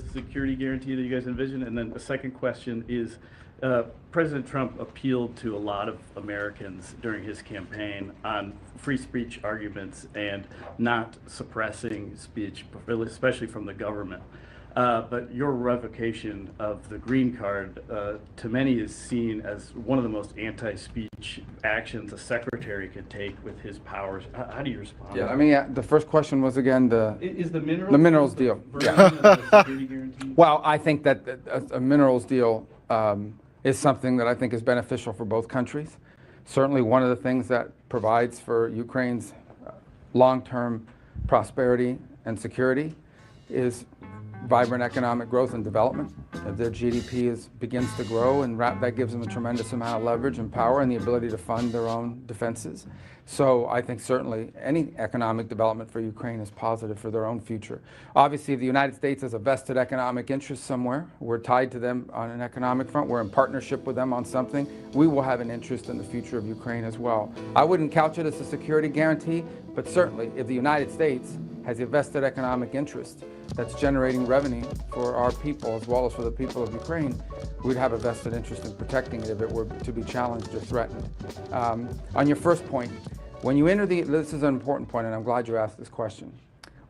the security guarantee that you guys envision? And then the second question is, President Trump appealed to a lot of Americans during his campaign on free speech arguments and not suppressing speech, especially from the government. But your revocation of the green card, to many, is seen as one of the most anti-speech actions a secretary could take with his powers. How do you respond? Yeah, I mean, the first question was again is the minerals deal. Version of the security guarantee? Well, I think that a minerals deal is something that I think is beneficial for both countries. Certainly, one of the things that provides for Ukraine's long-term prosperity and security is vibrant economic growth and development. Their GDP begins to grow, and that gives them a tremendous amount of leverage and power and the ability to fund their own defenses. So I think certainly any economic development for Ukraine is positive for their own future. Obviously, if the United States has a vested economic interest somewhere, we're tied to them on an economic front, we're in partnership with them on something, we will have an interest in the future of Ukraine as well. I wouldn't couch it as a security guarantee, but certainly if the United States has a vested economic interest that's generating revenue for our people as well as for the people of Ukraine, we'd have a vested interest in protecting it if it were to be challenged or threatened. On your first point, when you enter this is an important point, and I'm glad you asked this question.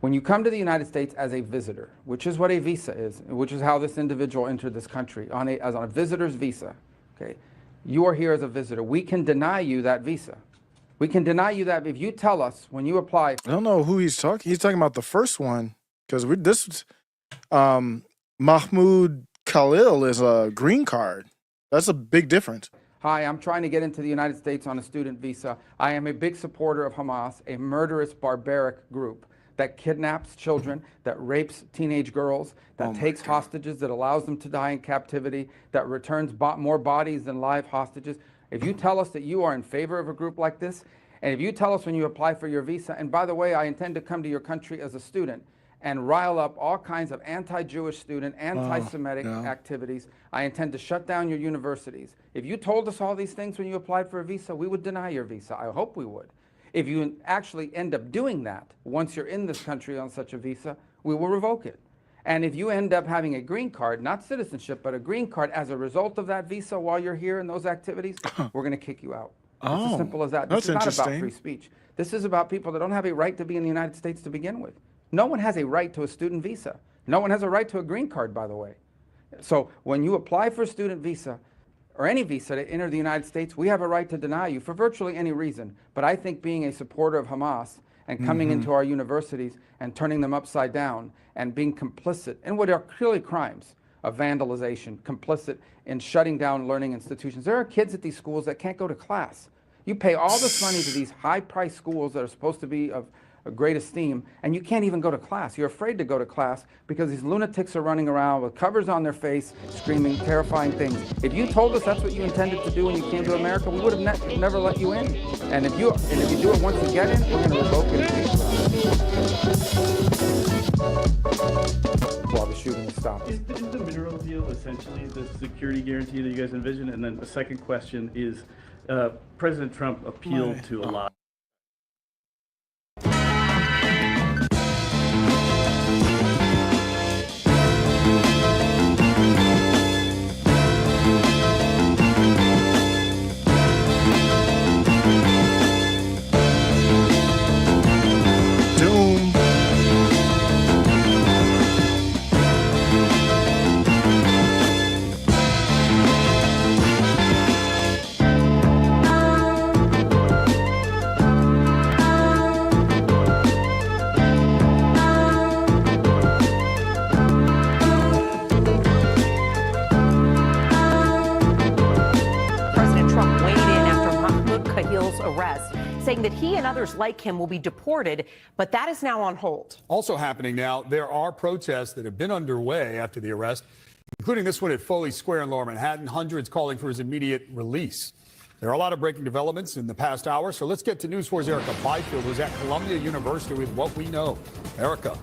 When you come to the United States as a visitor, which is what a visa is, which is how this individual entered this country, as on a visitor's visa, okay? You are here as a visitor. We can deny you that visa. We can deny you that if you tell us when you apply. I don't know who he's talking. He's talking about the first one, because Mahmoud Khalil is a green card. That's a big difference. Hi, I'm trying to get into the United States on a student visa. I am a big supporter of Hamas, a murderous, barbaric group that kidnaps children, that rapes teenage girls, that takes hostages, that allows them to die in captivity, that returns more bodies than live hostages. If you tell us that you are in favor of a group like this, and if you tell us when you apply for your visa, and by the way, I intend to come to your country as a student and rile up all kinds of anti-Jewish student, anti-Semitic activities. I intend to shut down your universities. If you told us all these things when you applied for a visa, we would deny your visa. I hope we would. If you actually end up doing that, once you're in this country on such a visa, we will revoke it. And if you end up having a green card, not citizenship, but a green card as a result of that visa while you're here in those activities, we're going to kick you out. It's as simple as that. This is not about free speech. This is about people that don't have a right to be in the United States to begin with. No one has a right to a student visa. No one has a right to a green card, by the way. So when you apply for a student visa or any visa to enter the United States, we have a right to deny you for virtually any reason. But I think being a supporter of Hamas and coming into our universities and turning them upside down and being complicit in what are clearly crimes of vandalization, complicit in shutting down learning institutions. There are kids at these schools that can't go to class. You pay all this money to these high-priced schools that are supposed to be of great esteem, and you can't even go to class. You're afraid to go to class because these lunatics are running around with covers on their face, screaming terrifying things. If you told us that's what you intended to do when you came to America, we would have never let you in. And if you do it once you get in, we're going to revoke it while the shooting is stopped. Is the mineral deal essentially the security guarantee that you guys envision? And then the second question is, President Trump appealed to a lot. Arrest, saying that he and others like him will be deported, but that is now on hold. Also happening now, there are protests that have been underway after the arrest, including this one at Foley Square in Lower Manhattan, hundreds calling for his immediate release. There are a lot of breaking developments in the past hour, so let's get to News 4's Erica Byfield, who's at Columbia University with what we know. Erica.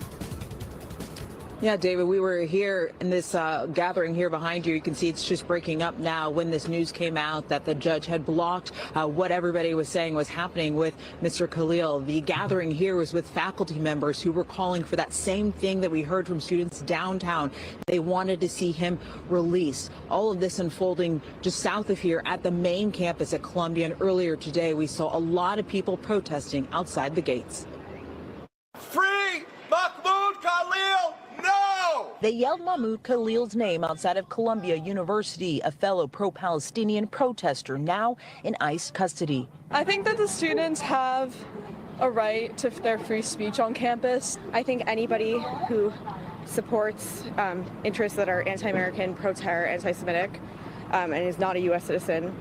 Yeah, David, we were here in this gathering here behind you. You can see it's just breaking up now when this news came out that the judge had blocked what everybody was saying was happening with Mr. Khalil. The gathering here was with faculty members who were calling for that same thing that we heard from students downtown. They wanted to see him released. All of this unfolding just south of here at the main campus at Columbia. And earlier today, we saw a lot of people protesting outside the gates. Free Mahmoud Khalil! No! They yelled Mahmoud Khalil's name outside of Columbia University, a fellow pro-Palestinian protester now in ICE custody. I think that the students have a right to their free speech on campus. I think anybody who supports interests that are anti-American, pro-terror, anti-Semitic, and is not a U.S. citizen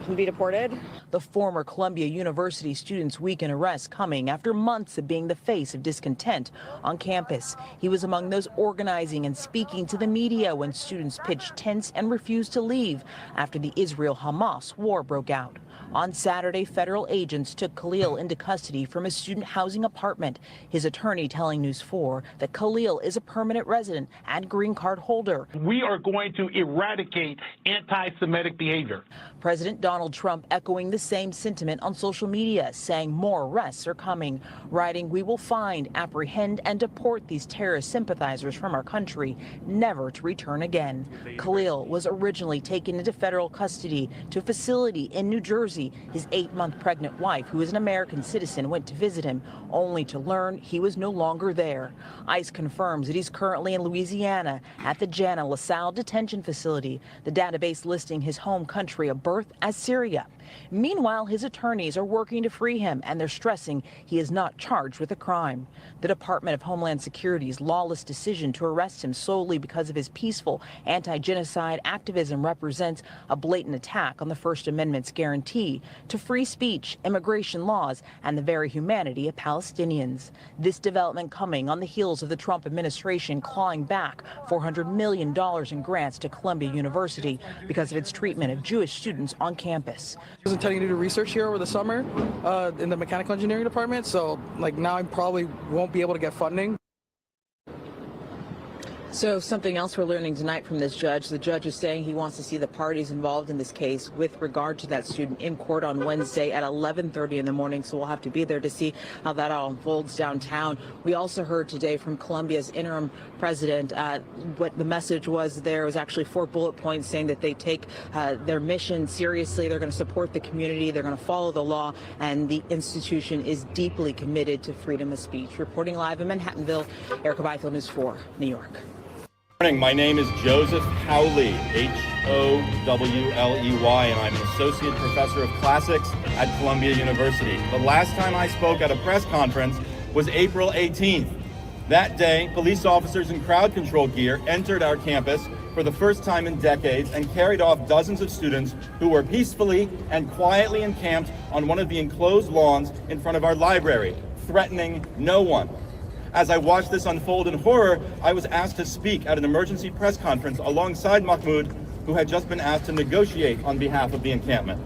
can be deported. The former Columbia University student's weekend arrest coming after months of being the face of discontent on campus. He was among those organizing and speaking to the media when students pitched tents and refused to leave after the Israel-Hamas war broke out. On Saturday, federal agents took Khalil into custody from a student housing apartment. His attorney telling News 4 that Khalil is a permanent resident and green card holder. We are going to eradicate anti-Semitic behavior. President Donald Trump echoing the same sentiment on social media, saying more arrests are coming, writing, "We will find, apprehend, and deport these terrorist sympathizers from our country, never to return again." Khalil was originally taken into federal custody to a facility in New Jersey. His 8-month pregnant wife, who is an American citizen, went to visit him, only to learn he was no longer there. ICE confirms that he's currently in Louisiana at the Jana LaSalle detention facility, the database listing his home country of birth as Syria. Meanwhile, his attorneys are working to free him, and they're stressing he is not charged with a crime. The Department of Homeland Security's lawless decision to arrest him solely because of his peaceful anti-genocide activism represents a blatant attack on the First Amendment's guarantee to free speech, immigration laws, and the very humanity of Palestinians. This development coming on the heels of the Trump administration clawing back $400 million in grants to Columbia University because of its treatment of Jewish students on campus. I was intending to do research here over the summer in the mechanical engineering department, so now I probably won't be able to get funding. So something else we're learning tonight from this judge. The judge is saying he wants to see the parties involved in this case with regard to that student in court on Wednesday at 11:30 in the morning. So we'll have to be there to see how that all unfolds downtown. We also heard today from Columbia's interim president what the message was. There was actually 4 bullet points saying that they take their mission seriously. They're going to support the community. They're going to follow the law. And the institution is deeply committed to freedom of speech. Reporting live in Manhattanville, Erica Byfield, News 4, New York. Good morning. My name is Joseph Howley, Howley, and I'm an associate professor of classics at Columbia University. The last time I spoke at a press conference was April 18th. That day, police officers in crowd control gear entered our campus for the first time in decades and carried off dozens of students who were peacefully and quietly encamped on one of the enclosed lawns in front of our library, threatening no one. As I watched this unfold in horror, I was asked to speak at an emergency press conference alongside Mahmoud, who had just been asked to negotiate on behalf of the encampment.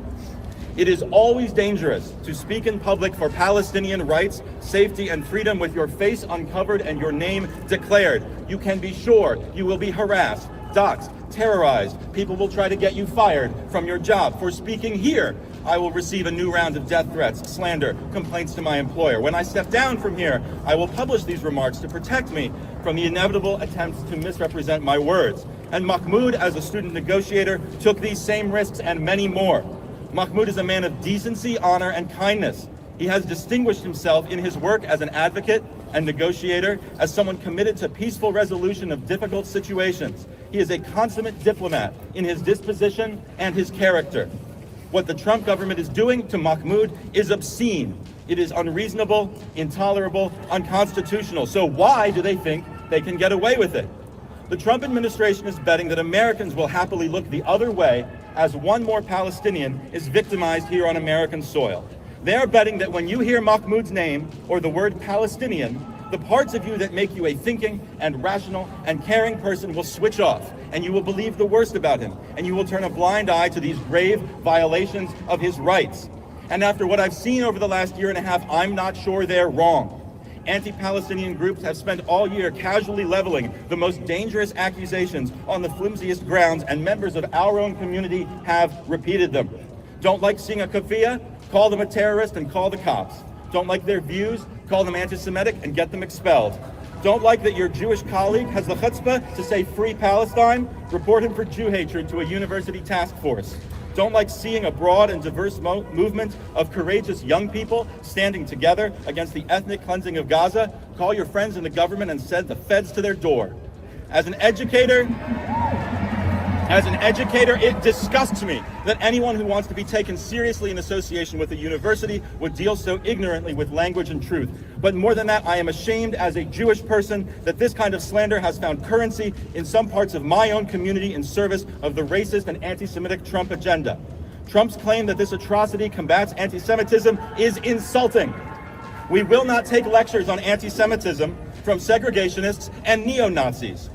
It is always dangerous to speak in public for Palestinian rights, safety, and freedom with your face uncovered and your name declared. You can be sure you will be harassed, doxxed, terrorized. People will try to get you fired from your job. For speaking here, I will receive a new round of death threats, slander, complaints to my employer. When I step down from here, I will publish these remarks to protect me from the inevitable attempts to misrepresent my words. And Mahmoud, as a student negotiator, took these same risks and many more. Mahmoud is a man of decency, honor, and kindness. He has distinguished himself in his work as an advocate and negotiator, as someone committed to peaceful resolution of difficult situations. He is a consummate diplomat in his disposition and his character. What the Trump government is doing to Mahmoud is obscene. It is unreasonable, intolerable, unconstitutional. So why do they think they can get away with it? The Trump administration is betting that Americans will happily look the other way as one more Palestinian is victimized here on American soil. They are betting that when you hear Mahmoud's name or the word Palestinian, the parts of you that make you a thinking and rational and caring person will switch off, and you will believe the worst about him, and you will turn a blind eye to these grave violations of his rights. And after what I've seen over the last year and a half, I'm not sure they're wrong. anti-Palestinian groups have spent all year casually leveling the most dangerous accusations on the flimsiest grounds, and members of our own community have repeated them. Don't like seeing a kafia? Call them a terrorist and call the cops. Don't like their views? Call them anti-Semitic and get them expelled. Don't like that your Jewish colleague has the chutzpah to say free Palestine? Report him for Jew hatred to a university task force. Don't like seeing a broad and diverse movement of courageous young people standing together against the ethnic cleansing of Gaza? Call your friends in the government and send the feds to their door. As an educator, it disgusts me that anyone who wants to be taken seriously in association with a university would deal so ignorantly with language and truth. But more than that, I am ashamed as a Jewish person that this kind of slander has found currency in some parts of my own community in service of the racist and anti-Semitic Trump agenda. Trump's claim that this atrocity combats anti-Semitism is insulting. We will not take lectures on anti-Semitism from segregationists and neo-Nazis.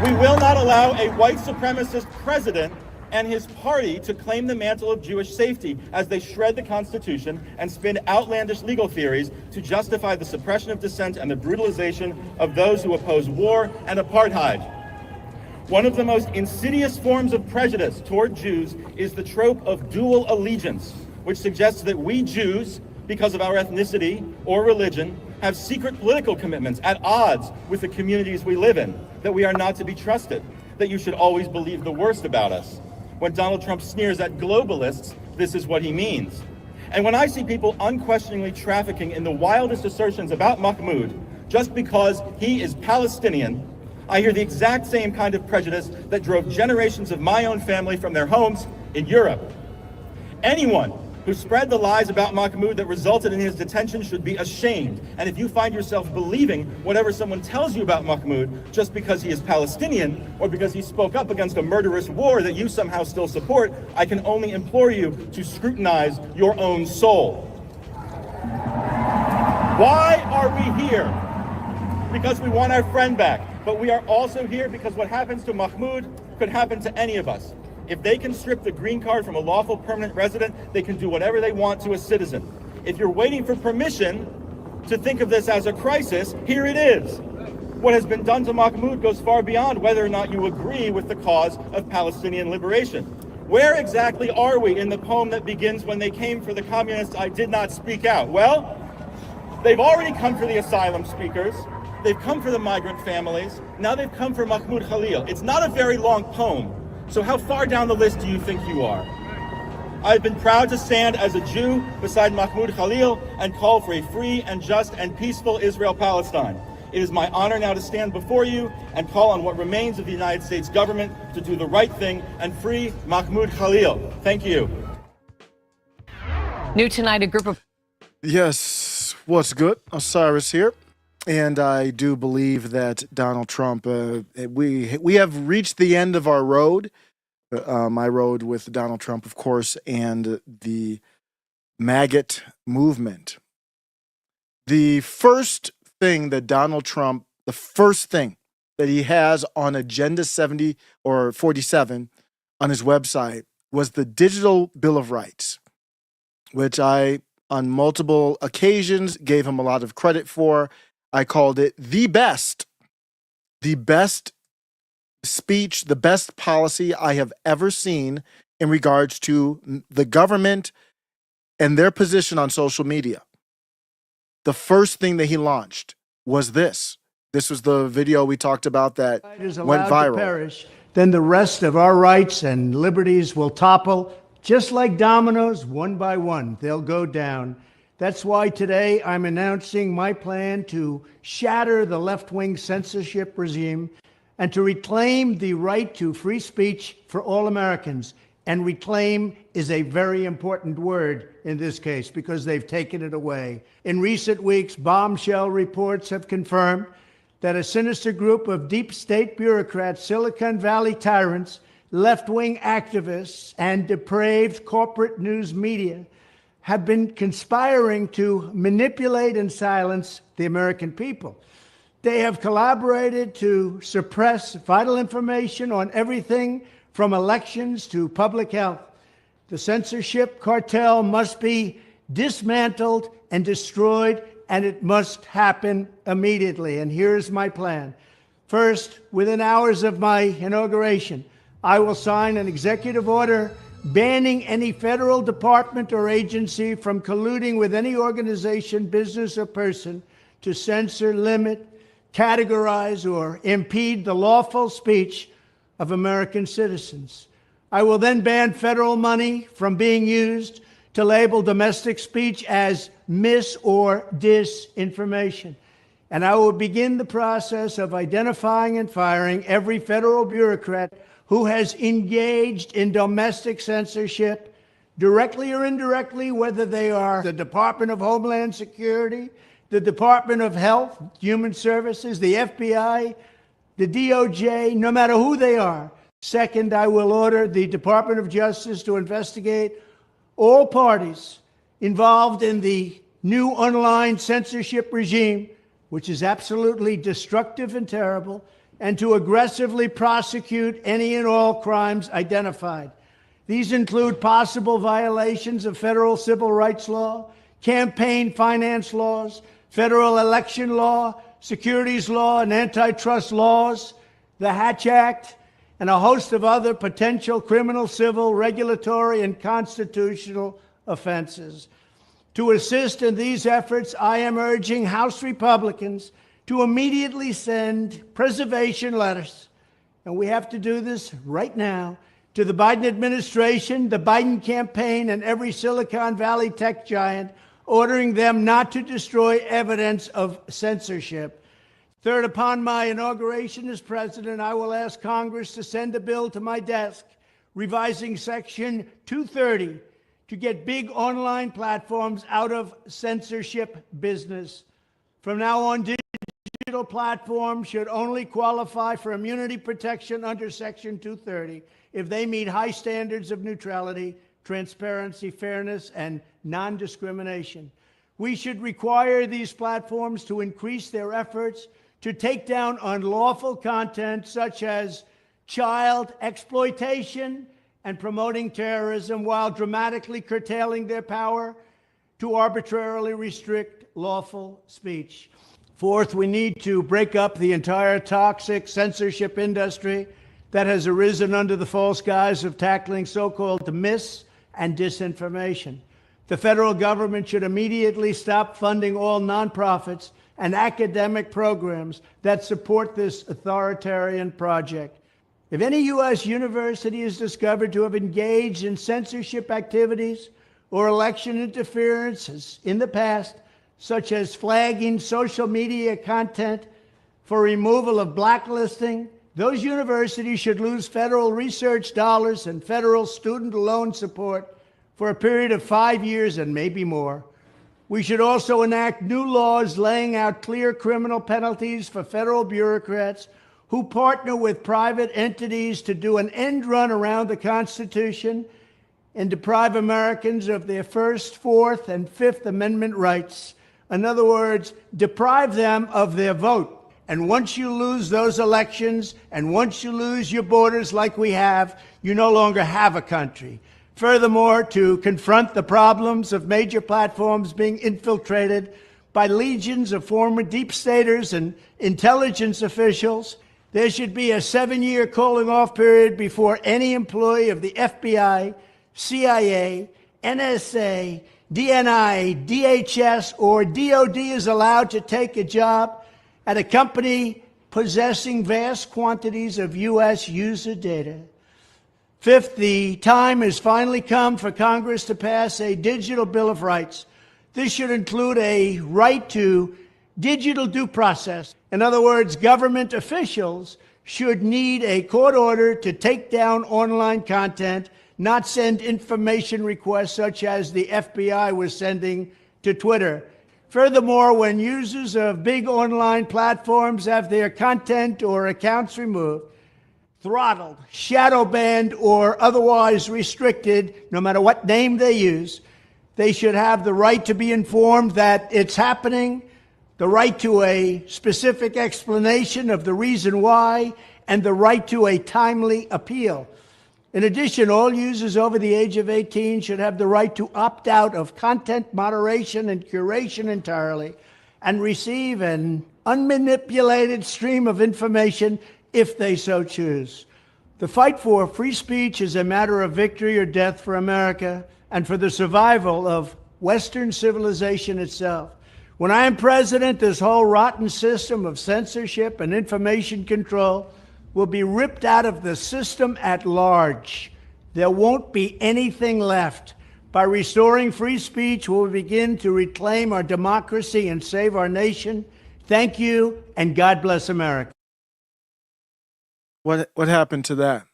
We will not allow a white supremacist president and his party to claim the mantle of Jewish safety as they shred the Constitution and spin outlandish legal theories to justify the suppression of dissent and the brutalization of those who oppose war and apartheid. One of the most insidious forms of prejudice toward Jews is the trope of dual allegiance, which suggests that we Jews, because of our ethnicity or religion, have secret political commitments at odds with the communities we live in, that we are not to be trusted, that you should always believe the worst about us. When Donald Trump sneers at globalists, this is what he means. And when I see people unquestioningly trafficking in the wildest assertions about Mahmoud just because he is Palestinian, I hear the exact same kind of prejudice that drove generations of my own family from their homes in Europe. Anyone who spread the lies about Mahmoud that resulted in his detention should be ashamed. And if you find yourself believing whatever someone tells you about Mahmoud just because he is Palestinian or because he spoke up against a murderous war that you somehow still support, I can only implore you to scrutinize your own soul. Why are we here? Because we want our friend back. But we are also here because what happens to Mahmoud could happen to any of us. If they can strip the green card from a lawful permanent resident, they can do whatever they want to a citizen. If you're waiting for permission to think of this as a crisis, here it is. What has been done to Mahmoud goes far beyond whether or not you agree with the cause of Palestinian liberation. Where exactly are we in the poem that begins, "When they came for the communists, I did not speak out"? Well, they've already come for the asylum seekers. They've come for the migrant families. Now they've come for Mahmoud Khalil. It's not a very long poem. So how far down the list do you think you are? I've been proud to stand as a Jew beside Mahmoud Khalil and call for a free and just and peaceful Israel-Palestine. It is my honor now to stand before you and call on what remains of the United States government to do the right thing and free Mahmoud Khalil. Thank you. New tonight, a group of... Yes, what's good? Osiris here. And I do believe that Donald Trump, we have reached the end of our road, my road with Donald Trump, of course, and the maggot movement. The first thing that Donald Trump, the first thing that he has on Agenda 70 or 47 on his website was the Digital Bill of Rights, which I, on multiple occasions, gave him a lot of credit for. I called it the best speech, the best policy I have ever seen in regards to the government and their position on social media. The first thing that he launched was this. This was the video we talked about that went viral. To perish, then the rest of our rights and liberties will topple, just like dominoes, one by one. They'll go down. That's why today I'm announcing my plan to shatter the left-wing censorship regime and to reclaim the right to free speech for all Americans. And reclaim is a very important word in this case because they've taken it away. In recent weeks, bombshell reports have confirmed that a sinister group of deep state bureaucrats, Silicon Valley tyrants, left-wing activists, and depraved corporate news media have been conspiring to manipulate and silence the American people. They have collaborated to suppress vital information on everything from elections to public health. The censorship cartel must be dismantled and destroyed, and it must happen immediately. And here's my plan. First, within hours of my inauguration, I will sign an executive order banning any federal department or agency from colluding with any organization, business, or person to censor, limit, categorize, or impede the lawful speech of American citizens. I will then ban federal money from being used to label domestic speech as mis- or disinformation. And I will begin the process of identifying and firing every federal bureaucrat who has engaged in domestic censorship, directly or indirectly, whether they are the Department of Homeland Security, the Department of Health, Human Services, the FBI, the DOJ, no matter who they are. Second, I will order the Department of Justice to investigate all parties involved in the new online censorship regime, which is absolutely destructive and terrible, and to aggressively prosecute any and all crimes identified. These include possible violations of federal civil rights law, campaign finance laws, federal election law, securities law, and antitrust laws, the Hatch Act, and a host of other potential criminal, civil, regulatory, and constitutional offenses. To assist in these efforts, I am urging House Republicans to immediately send preservation letters, and we have to do this right now, to the Biden administration, the Biden campaign, and every Silicon Valley tech giant, ordering them not to destroy evidence of censorship. Third, upon my inauguration as president, I will ask Congress to send a bill to my desk revising Section 230 to get big online platforms out of censorship business. From now on, digital platforms should only qualify for immunity protection under Section 230 if they meet high standards of neutrality, transparency, fairness, and non-discrimination. We should require these platforms to increase their efforts to take down unlawful content such as child exploitation and promoting terrorism, while dramatically curtailing their power to arbitrarily restrict lawful speech. Fourth, we need to break up the entire toxic censorship industry that has arisen under the false guise of tackling so-called mis- and disinformation. The federal government should immediately stop funding all nonprofits and academic programs that support this authoritarian project. If any U.S. university is discovered to have engaged in censorship activities or election interferences in the past, such as flagging social media content for removal of blacklisting, those universities should lose federal research dollars and federal student loan support for a period of 5 years and maybe more. We should also enact new laws laying out clear criminal penalties for federal bureaucrats who partner with private entities to do an end run around the Constitution and deprive Americans of their First, Fourth, and Fifth Amendment rights. In other words, deprive them of their vote. And once you lose those elections, and once you lose your borders like we have, you no longer have a country. Furthermore, to confront the problems of major platforms being infiltrated by legions of former deep staters and intelligence officials, there should be a 7-year cooling-off period before any employee of the FBI, CIA, NSA, DNI, DHS, or DOD is allowed to take a job at a company possessing vast quantities of U.S. user data. Fifth, the time has finally come for Congress to pass a digital Bill of Rights. This should include a right to digital due process. In other words, government officials should need a court order to take down online content, not send information requests such as the FBI was sending to Twitter. Furthermore, when users of big online platforms have their content or accounts removed, throttled, shadow banned, or otherwise restricted, no matter what name they use, they should have the right to be informed that it's happening, the right to a specific explanation of the reason why, and the right to a timely appeal. In addition, all users over the age of 18 should have the right to opt out of content moderation and curation entirely and receive an unmanipulated stream of information if they so choose. The fight for free speech is a matter of victory or death for America and for the survival of Western civilization itself. When I am president, this whole rotten system of censorship and information control will be ripped out of the system at large. There won't be anything left. By restoring free speech, we'll begin to reclaim our democracy and save our nation. Thank you, and God bless America. What happened to that?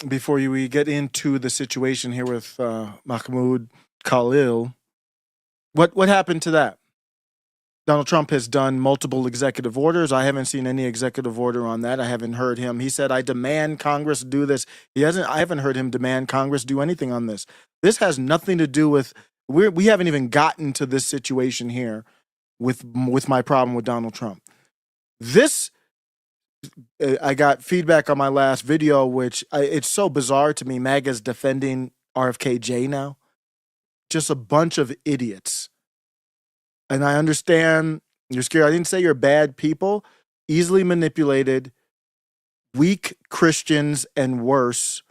Before we get into the situation here with Mahmoud, Khalil, what happened to that? Donald Trump has done multiple executive orders. I haven't seen any executive order on that. I haven't heard him. He said, I demand Congress do this. I haven't heard him demand Congress do anything on this. This has nothing to do with, we haven't even gotten to this situation here with my problem with Donald Trump. This, I got feedback on my last video, which it's so bizarre to me. MAGA's defending RFKJ now. Just a bunch of idiots. And I understand you're scared. I didn't say you're bad people. Easily manipulated, weak Christians and worse,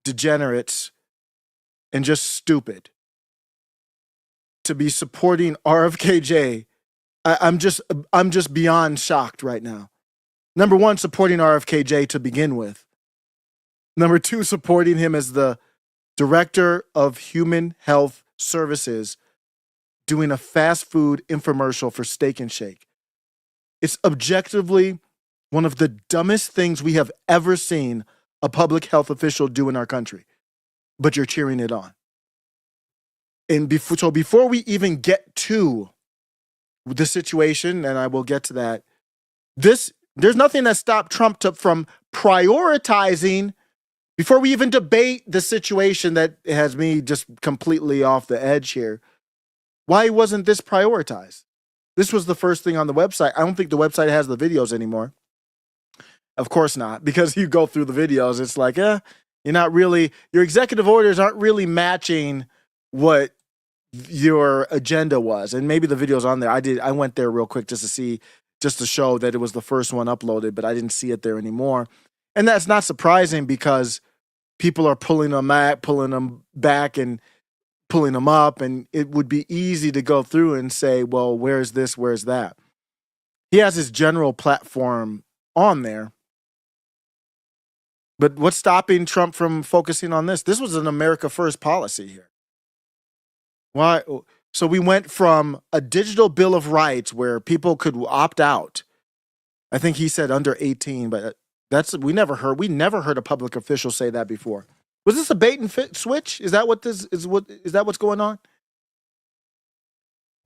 degenerates, and just stupid. To be supporting RFKJ, I'm just beyond shocked right now. Number one, supporting RFKJ to begin with. Number two, supporting him as the Director of Human Health Services doing a fast food infomercial for Steak and Shake. It's objectively one of the dumbest things we have ever seen a public health official do in our country. But you're cheering it on. And before we even get to the situation, and I will get to that, there's nothing that stopped Trump from prioritizing, before we even debate the situation that has me just completely off the edge here. Why wasn't this prioritized? This was the first thing on the website. I don't think the website has the videos anymore. Of course not, because you go through the videos, it's like, you're not really, your executive orders aren't really matching what your agenda was. And maybe the video's on there. I went there real quick just to show that it was the first one uploaded, but I didn't see it there anymore. And that's not surprising because people are pulling them back and pulling them up, and it would be easy to go through and say, well, where's this, where's that? He has his general platform on there. But what's stopping Trump from focusing on this? This was an America First policy here. Why? So we went from a digital Bill of Rights where people could opt out. I think he said under 18, but we never heard a public official say that before. Was this a bait and switch? Is that what's going on?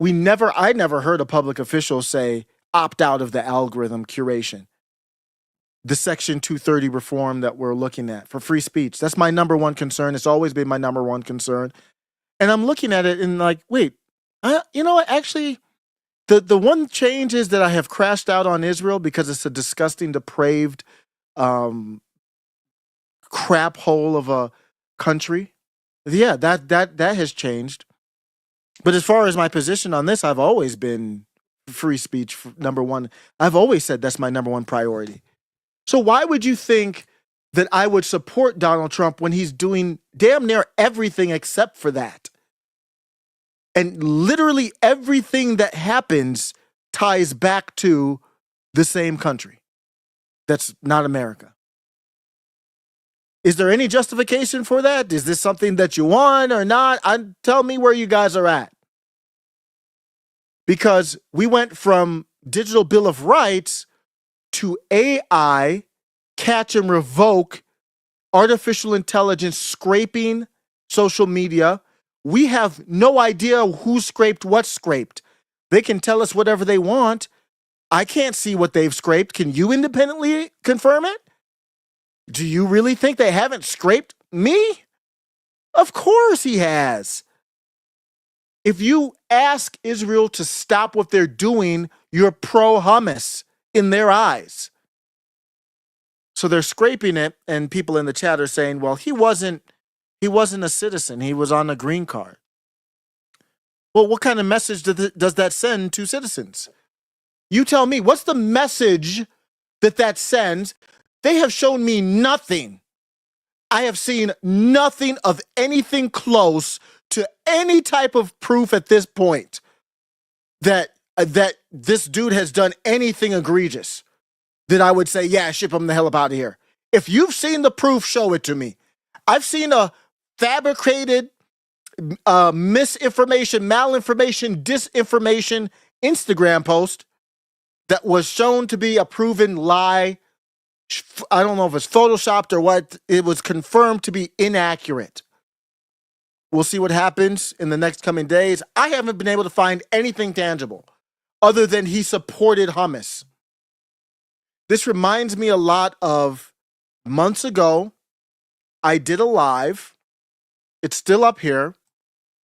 I never heard a public official say opt out of the algorithm curation. The Section 230 reform that we're looking at for free speech. That's my number one concern. It's always been my number one concern. And I'm looking at it and like, wait, you know what? Actually, the one change is that I have crashed out on Israel because it's a disgusting, depraved, crap hole of a country. Yeah, that has changed. But as far as my position on this, I've always been free speech number one. I've always said that's my number one priority. So why would you think that I would support Donald Trump when he's doing damn near everything except for that? And literally everything that happens ties back to the same country. That's not America. Is there any justification for that? Is this something that you want or not? Tell me where you guys are at. Because we went from digital Bill of Rights to AI, catch and revoke, artificial intelligence scraping social media. We have no idea who scraped what scraped. They can tell us whatever they want. I can't see what they've scraped. Can you independently confirm it? Do you really think they haven't scraped me? Of course he has. If you ask Israel to stop what they're doing, you're pro-Hamas in their eyes. So they're scraping it, and people in the chat are saying, well, he wasn't a citizen. He was on a green card. Well, what kind of message does that send to citizens? You tell me, what's the message that sends? They have shown me nothing. I have seen nothing of anything close to any type of proof at this point that this dude has done anything egregious that I would say, yeah, ship him the hell up out of here. If you've seen the proof, show it to me. I've seen a fabricated misinformation, malinformation, disinformation Instagram post that was shown to be a proven lie. I don't know if it's photoshopped or what. It was confirmed to be inaccurate. We'll see what happens in the next coming days. I haven't been able to find anything tangible other than he supported Hamas. This reminds me a lot of months ago. I did a live. It's still up here.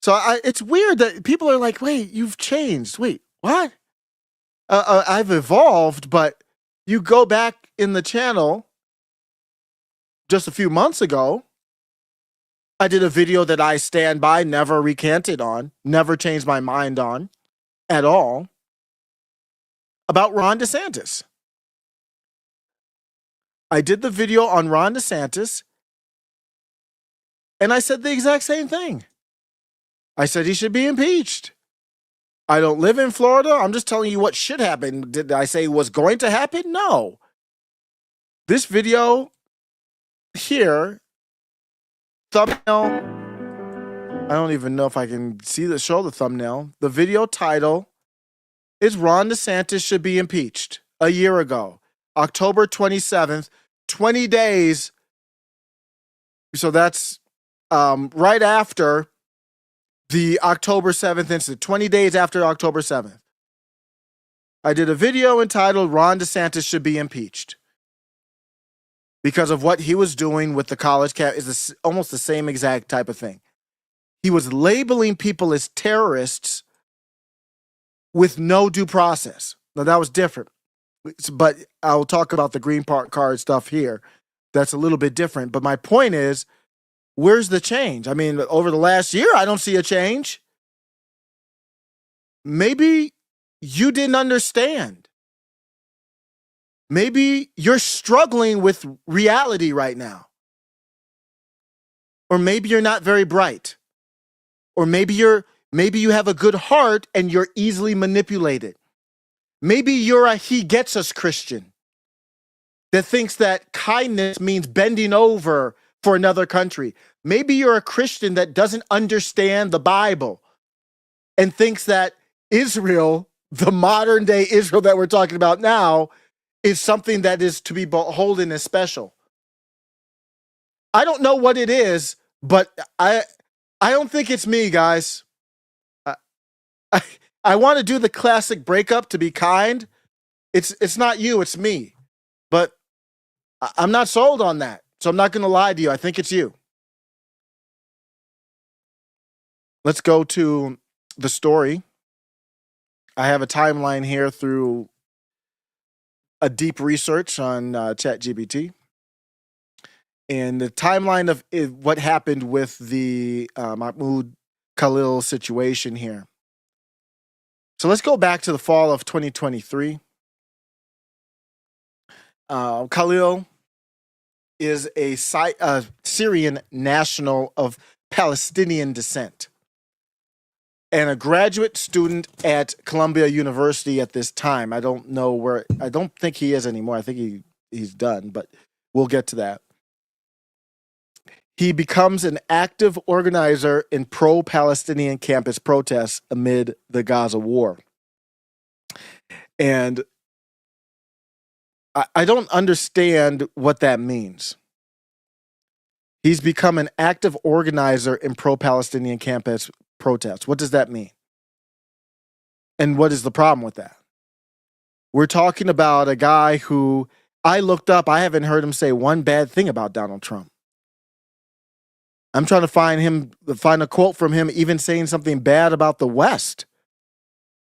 So it's weird that people are like, wait, you've changed. Wait, what? I've evolved, but you go back in the channel just a few months ago. I did a video that I stand by, never recanted on, never changed my mind on at all, about Ron DeSantis. I did the video on Ron DeSantis, and I said the exact same thing. I said he should be impeached. I don't live in Florida. I'm just telling you what should happen. Did I say was going to happen? No. This video here, thumbnail, I don't even know if I can show the thumbnail. The video title is Ron DeSantis should be impeached. A year ago, October 27th, 20 days. So that's right after the October 7th incident, 20 days after October 7th. I did a video entitled Ron DeSantis should be impeached because of what he was doing with the college cap. Is almost the same exact type of thing. He was labeling people as terrorists with no due process. Now that was different, but I'll talk about the green card stuff here. That's a little bit different. But my point is, where's the change? I mean, over the last year, I don't see a change. Maybe you didn't understand. Maybe you're struggling with reality right now. Or maybe you're not very bright. Or maybe you have a good heart and you're easily manipulated. Maybe you're a he gets us Christian that thinks that kindness means bending over for another country. Maybe you're a Christian that doesn't understand the Bible and thinks that Israel, the modern day Israel that we're talking about now, is something that is to be beholden as special. I don't know what it is, but I don't think it's me, guys. I want to do the classic breakup to be kind. It's not you, it's me. But I'm not sold on that. So I'm not going to lie to you. I think it's you. Let's go to the story. I have a timeline here through a deep research on ChatGPT. And the timeline of what happened with the Mahmoud Khalil situation here. So let's go back to the fall of 2023. Khalil is a Syrian national of Palestinian descent and a graduate student at Columbia University at this time. I don't think he is anymore. I think he's done, but we'll get to that. He becomes an active organizer in pro-Palestinian campus protests amid the Gaza war. And I don't understand what that means. He's become an active organizer in pro-Palestinian campus protests. What does that mean? And what is the problem with that? We're talking about a guy who I looked up. I haven't heard him say one bad thing about Donald Trump. I'm trying to find a quote from him even saying something bad about the West.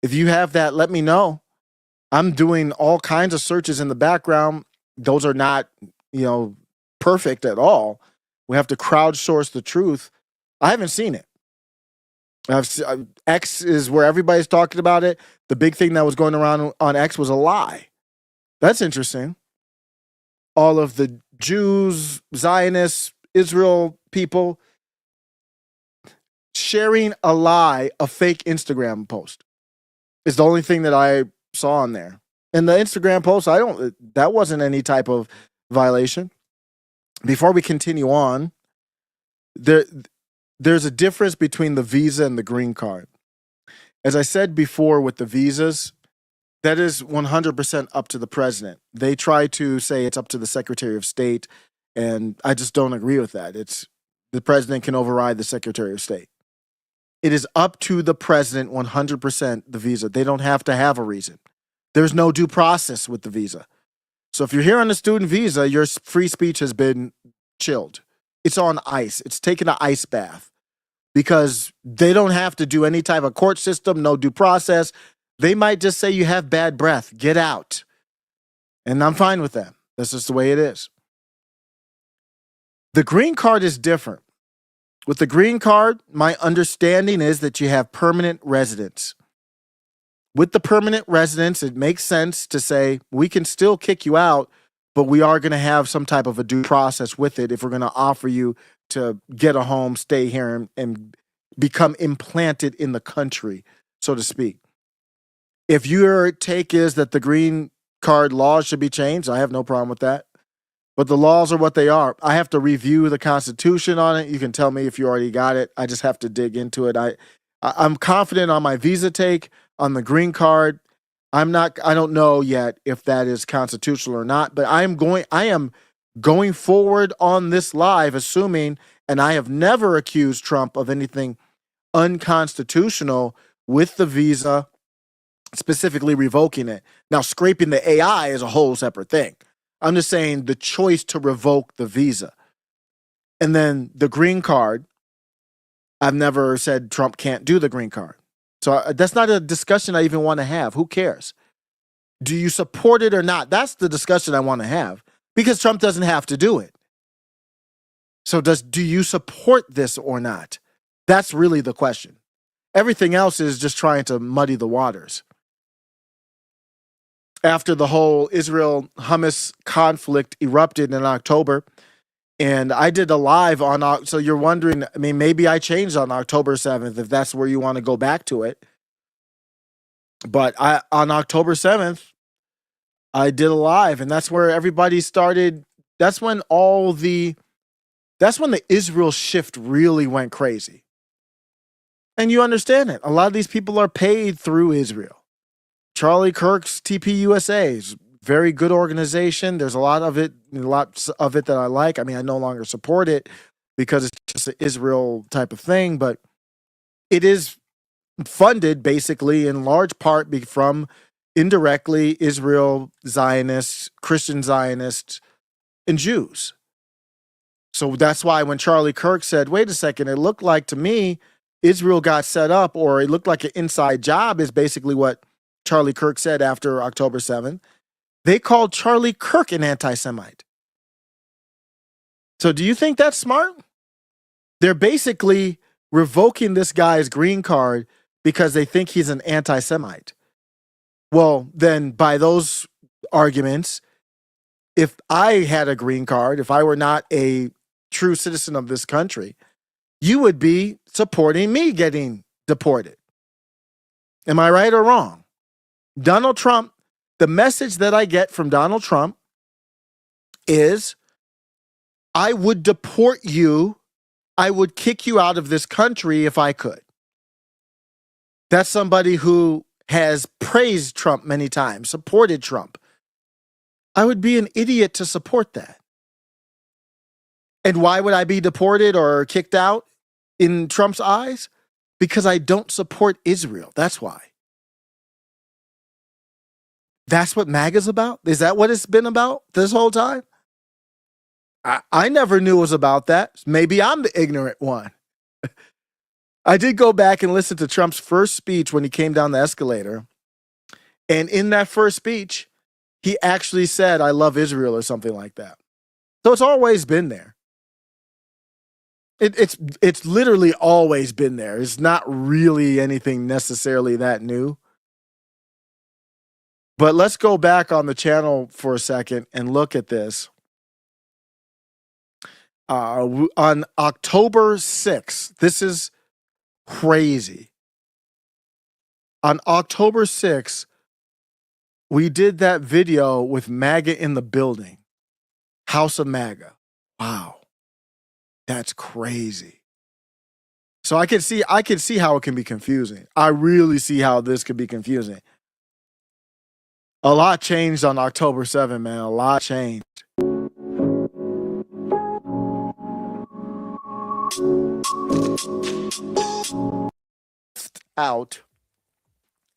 If you have that, let me know. I'm doing all kinds of searches in the background. Those are not, perfect at all. We have to crowdsource the truth. I haven't seen it. X is where everybody's talking about it. The big thing that was going around on X was a lie. That's interesting. All of the Jews, Zionists, Israel people sharing a lie, a fake Instagram post is the only thing that I saw on there. And the Instagram post, that wasn't any type of violation. Before we continue on, there's a difference between the visa and the green card. As I said before with the visas, that is 100% up to the president. They try to say it's up to the Secretary of State, and I just don't agree with that. It's the president can override the Secretary of State. It is up to the president 100% the visa. They don't have to have a reason. There's no due process with the visa. So if you're here on a student visa, your free speech has been chilled. It's on ice. It's taken an ice bath because they don't have to do any type of court system, no due process. They might just say you have bad breath. Get out. And I'm fine with that. That's just the way it is. The green card is different. With the green card, my understanding is that you have permanent residence. With the permanent residence, it makes sense to say we can still kick you out, but we are going to have some type of a due process with it if we're going to offer you to get a home, stay here, and become implanted in the country, so to speak. If your take is that the green card laws should be changed, I have no problem with that. But the laws are what they are. I have to review the Constitution on it. You can tell me if you already got it. I just have to dig into it. I'm confident on my visa take, on the green card. I don't know yet if that is constitutional or not, but I am going forward on this live, assuming, and I have never accused Trump of anything unconstitutional with the visa, specifically revoking it. Now, scraping the AI is a whole separate thing. I'm just saying the choice to revoke the visa. And then the green card, I've never said Trump can't do the green card. So that's not a discussion I even want to have. Who cares? Do you support it or not? That's the discussion I want to have because Trump doesn't have to do it. So do you support this or not? That's really the question. Everything else is just trying to muddy the waters. After the whole Israel-Hamas conflict erupted in October, and I did a live on, so you're wondering, maybe I changed on October 7th, if that's where you want to go back to it. But on October 7th, I did a live, and that's where everybody started. That's when the Israel shift really went crazy. And you understand it. A lot of these people are paid through Israel. Charlie Kirk's TPUSA is very good organization. There's lots of it that I like. I no longer support it because it's just an Israel type of thing, but it is funded basically in large part from indirectly Israel Zionists, Christian Zionists, and Jews. So that's why when Charlie Kirk said, wait a second, it looked like to me Israel got set up, or it looked like an inside job, is basically what Charlie Kirk said after October 7th. They called Charlie Kirk an anti-Semite. So do you think that's smart? They're basically revoking this guy's green card because they think he's an anti-Semite. Well, then by those arguments, if I had a green card, if I were not a true citizen of this country, you would be supporting me getting deported. Am I right or wrong? Donald Trump, the message that I get from Donald Trump is, I would deport you. I would kick you out of this country if I could. That's somebody who has praised Trump many times, supported Trump. I would be an idiot to support that. And why would I be deported or kicked out in Trump's eyes? Because I don't support Israel. That's why. That's what MAGA's about? Is that what it's been about this whole time? I never knew it was about that. Maybe I'm the ignorant one. I did go back and listen to Trump's first speech when he came down the escalator. And in that first speech, he actually said, I love Israel or something like that. So it's always been there. It's literally always been there. It's not really anything necessarily that new. But let's go back on the channel for a second and look at this. On October 6th, this is crazy. On October 6th, we did that video with MAGA in the building. House of MAGA. Wow. That's crazy. So I can see how it can be confusing. I really see how this could be confusing. A lot changed on October 7th, man. A lot changed. Out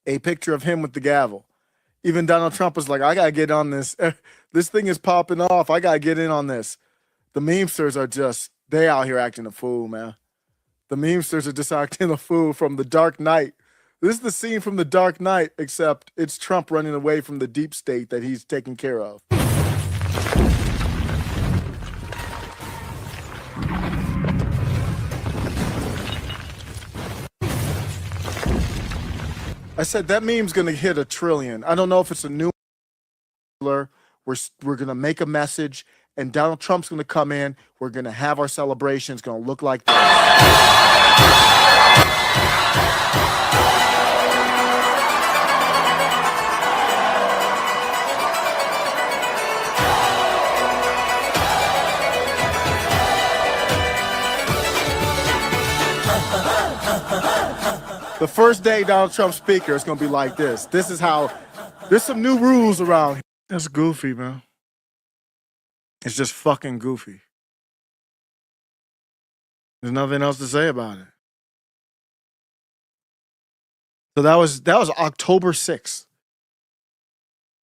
a picture of him with the gavel. Even Donald Trump was like, I gotta get on this. This thing is popping off. I gotta get in on this. The memesters are just, they out here acting a fool, man. The memesters are just acting a fool from The Dark Knight. This is the scene from The Dark Knight, except it's Trump running away from the deep state that he's taking care of. I said that meme's gonna hit 1 trillion. I don't know if it's a new. We're gonna make a message, and Donald Trump's gonna come in. We're gonna have our celebration. It's gonna look like the first day Donald Trump's speaker is gonna be like this. This is how. There's some new rules around here. That's goofy, man. It's just fucking goofy. There's nothing else to say about it. So that was October 6th.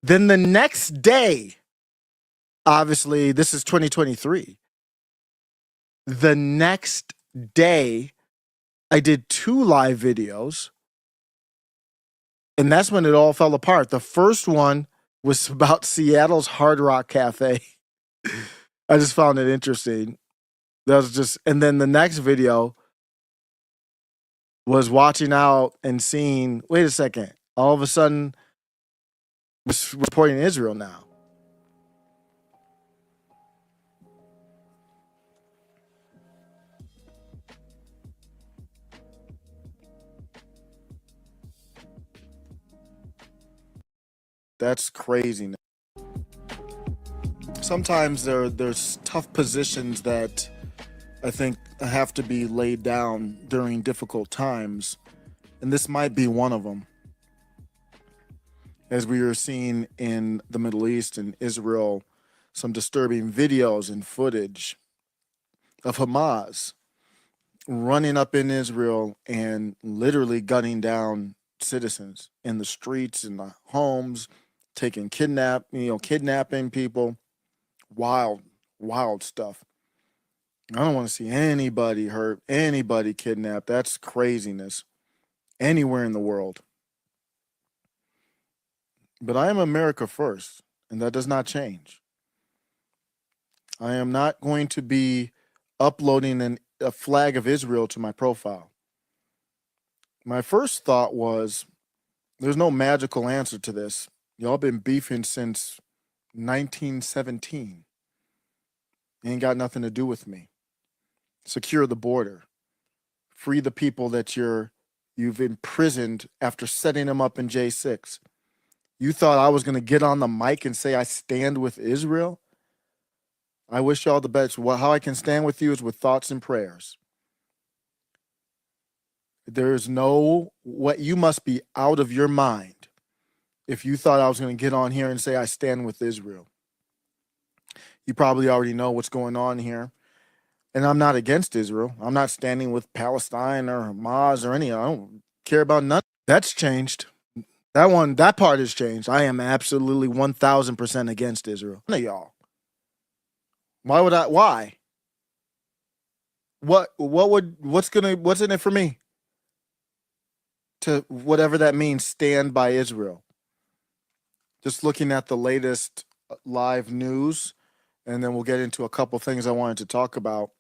Then the next day, obviously, this is 2023. The next day, I did 2 live videos. And that's when it all fell apart. The first one was about Seattle's Hard Rock Cafe. I just found it interesting. That was just, and then the next video was watching out and seeing, wait a second, all of a sudden, was reporting Israel now. That's crazy. Sometimes there's tough positions that I think have to be laid down during difficult times, and this might be one of them. As we were seeing in the Middle East and Israel, some disturbing videos and footage of Hamas running up in Israel and literally gunning down citizens in the streets, in the homes, kidnapping people. Wild stuff. I don't want to see anybody hurt, anybody kidnapped. That's craziness anywhere in the world. But I am America first, and that does not change. I am not going to be uploading a flag of Israel to my profile. My first thought was, there's no magical answer to this. Y'all been beefing since 1917. Ain't got nothing to do with me. Secure the border. Free the people that you've imprisoned after setting them up in J6. You thought I was going to get on the mic and say I stand with Israel? I wish y'all the best. Well, how I can stand with you is with thoughts and prayers. There's you must be out of your mind if you thought I was going to get on here and say I stand with Israel. You probably already know what's going on here. And I'm not against Israel. I'm not standing with Palestine or Hamas or any. I don't care about none. That's changed. That part has changed. I am absolutely 1,000% against Israel. None of y'all. Why? What's in it for me? To whatever that means, stand by Israel. Just looking at the latest live news and then we'll get into a couple things I wanted to talk about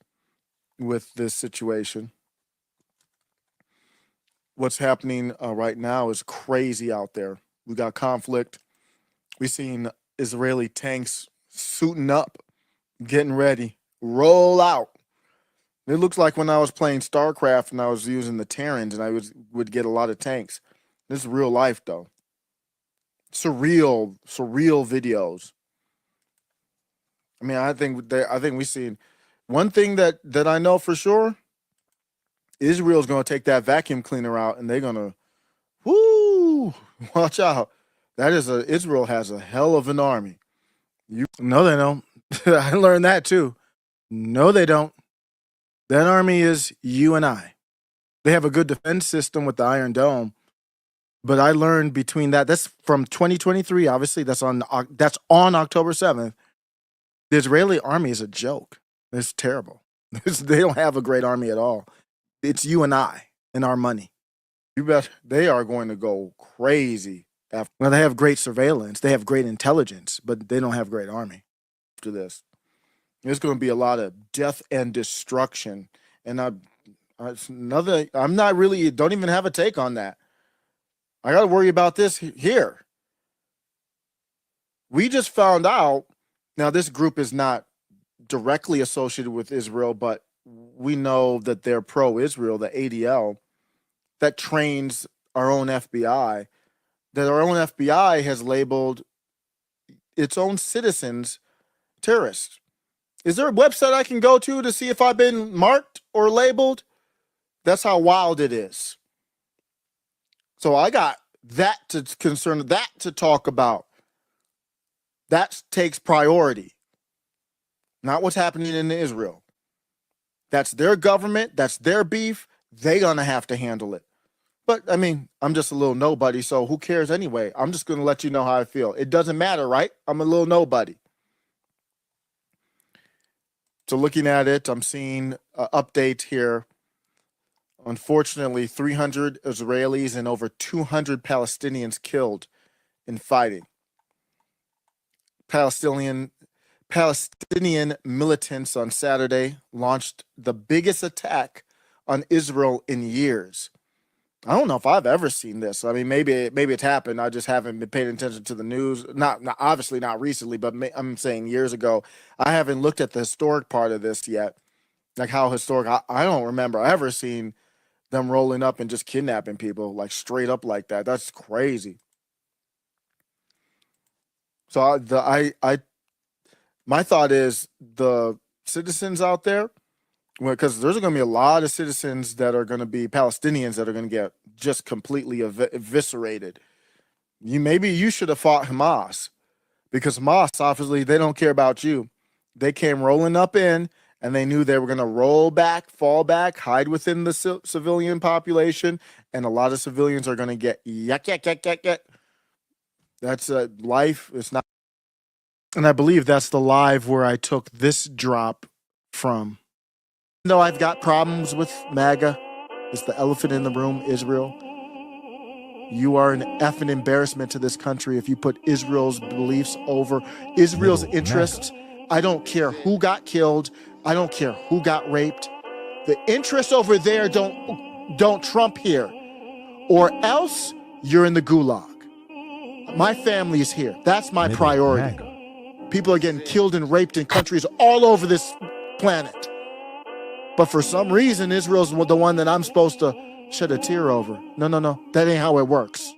with this situation. What's happening right now is crazy out there. We got conflict. We've seen Israeli tanks suiting up, getting ready, roll out. It looks like when I was playing StarCraft and I was using the Terrans and I would get a lot of tanks. This is real life, though. Surreal videos. I mean, I think we've seen one thing that I know for sure. Israel's going to take that vacuum cleaner out and they're going to, whoo, watch out. Israel has a hell of an army. No, they don't. I learned that too. No, they don't. That army is you and I. They have a good defense system with the Iron Dome. But I learned between that's from 2023, obviously, that's on October 7th. The Israeli army is a joke. It's terrible. They don't have a great army at all. It's you and I and our money. You bet they are going to go crazy. Well, they have great surveillance. They have great intelligence, but they don't have great army after this. There's going to be a lot of death and destruction. And I'm not really, don't even have a take on that. I got to worry about this here. We just found out, now this group is not directly associated with Israel, but we know that they're pro-Israel, the ADL, that trains our own FBI, that our own FBI has labeled its own citizens terrorists. Is there a website I can go to see if I've been marked or labeled? That's how wild it is. So I got that to talk about. That takes priority. Not what's happening in Israel. That's their government. That's their beef. They're going to have to handle it. But, I mean, I'm just a little nobody, so who cares anyway? I'm just going to let you know how I feel. It doesn't matter, right? I'm a little nobody. So looking at it, I'm seeing an update here. Unfortunately, 300 Israelis and over 200 Palestinians killed in fighting. Palestinian militants on Saturday launched the biggest attack on Israel in years. I don't know if I've ever seen this. I mean, maybe it's happened. I just haven't been paying attention to the news. Not obviously not recently, but I'm saying years ago. I haven't looked at the historic part of this yet. Like how historic. I don't remember ever seeing them rolling up and just kidnapping people like straight up like that. That's crazy. So my thought is the citizens out there, because there's going to be a lot of citizens that are going to be Palestinians that are going to get just completely eviscerated. Maybe you should have fought Hamas, because Hamas, obviously, they don't care about you. They came rolling up in, and they knew they were going to roll back, fall back, hide within the civilian population, and a lot of civilians are going to get yak. That's life. It's not. And I believe that's the live where I took this drop from. Though I've got problems with MAGA, it's the elephant in the room, Israel. You are an effing embarrassment to this country if you put Israel's beliefs over Israel's interests. I don't care who got killed. I don't care who got raped. The interests over there don't trump here. Or else you're in the gulag. My family is here. That's my priority. People are getting killed and raped in countries all over this planet. But for some reason, Israel's the one that I'm supposed to shed a tear over. No. That ain't how it works.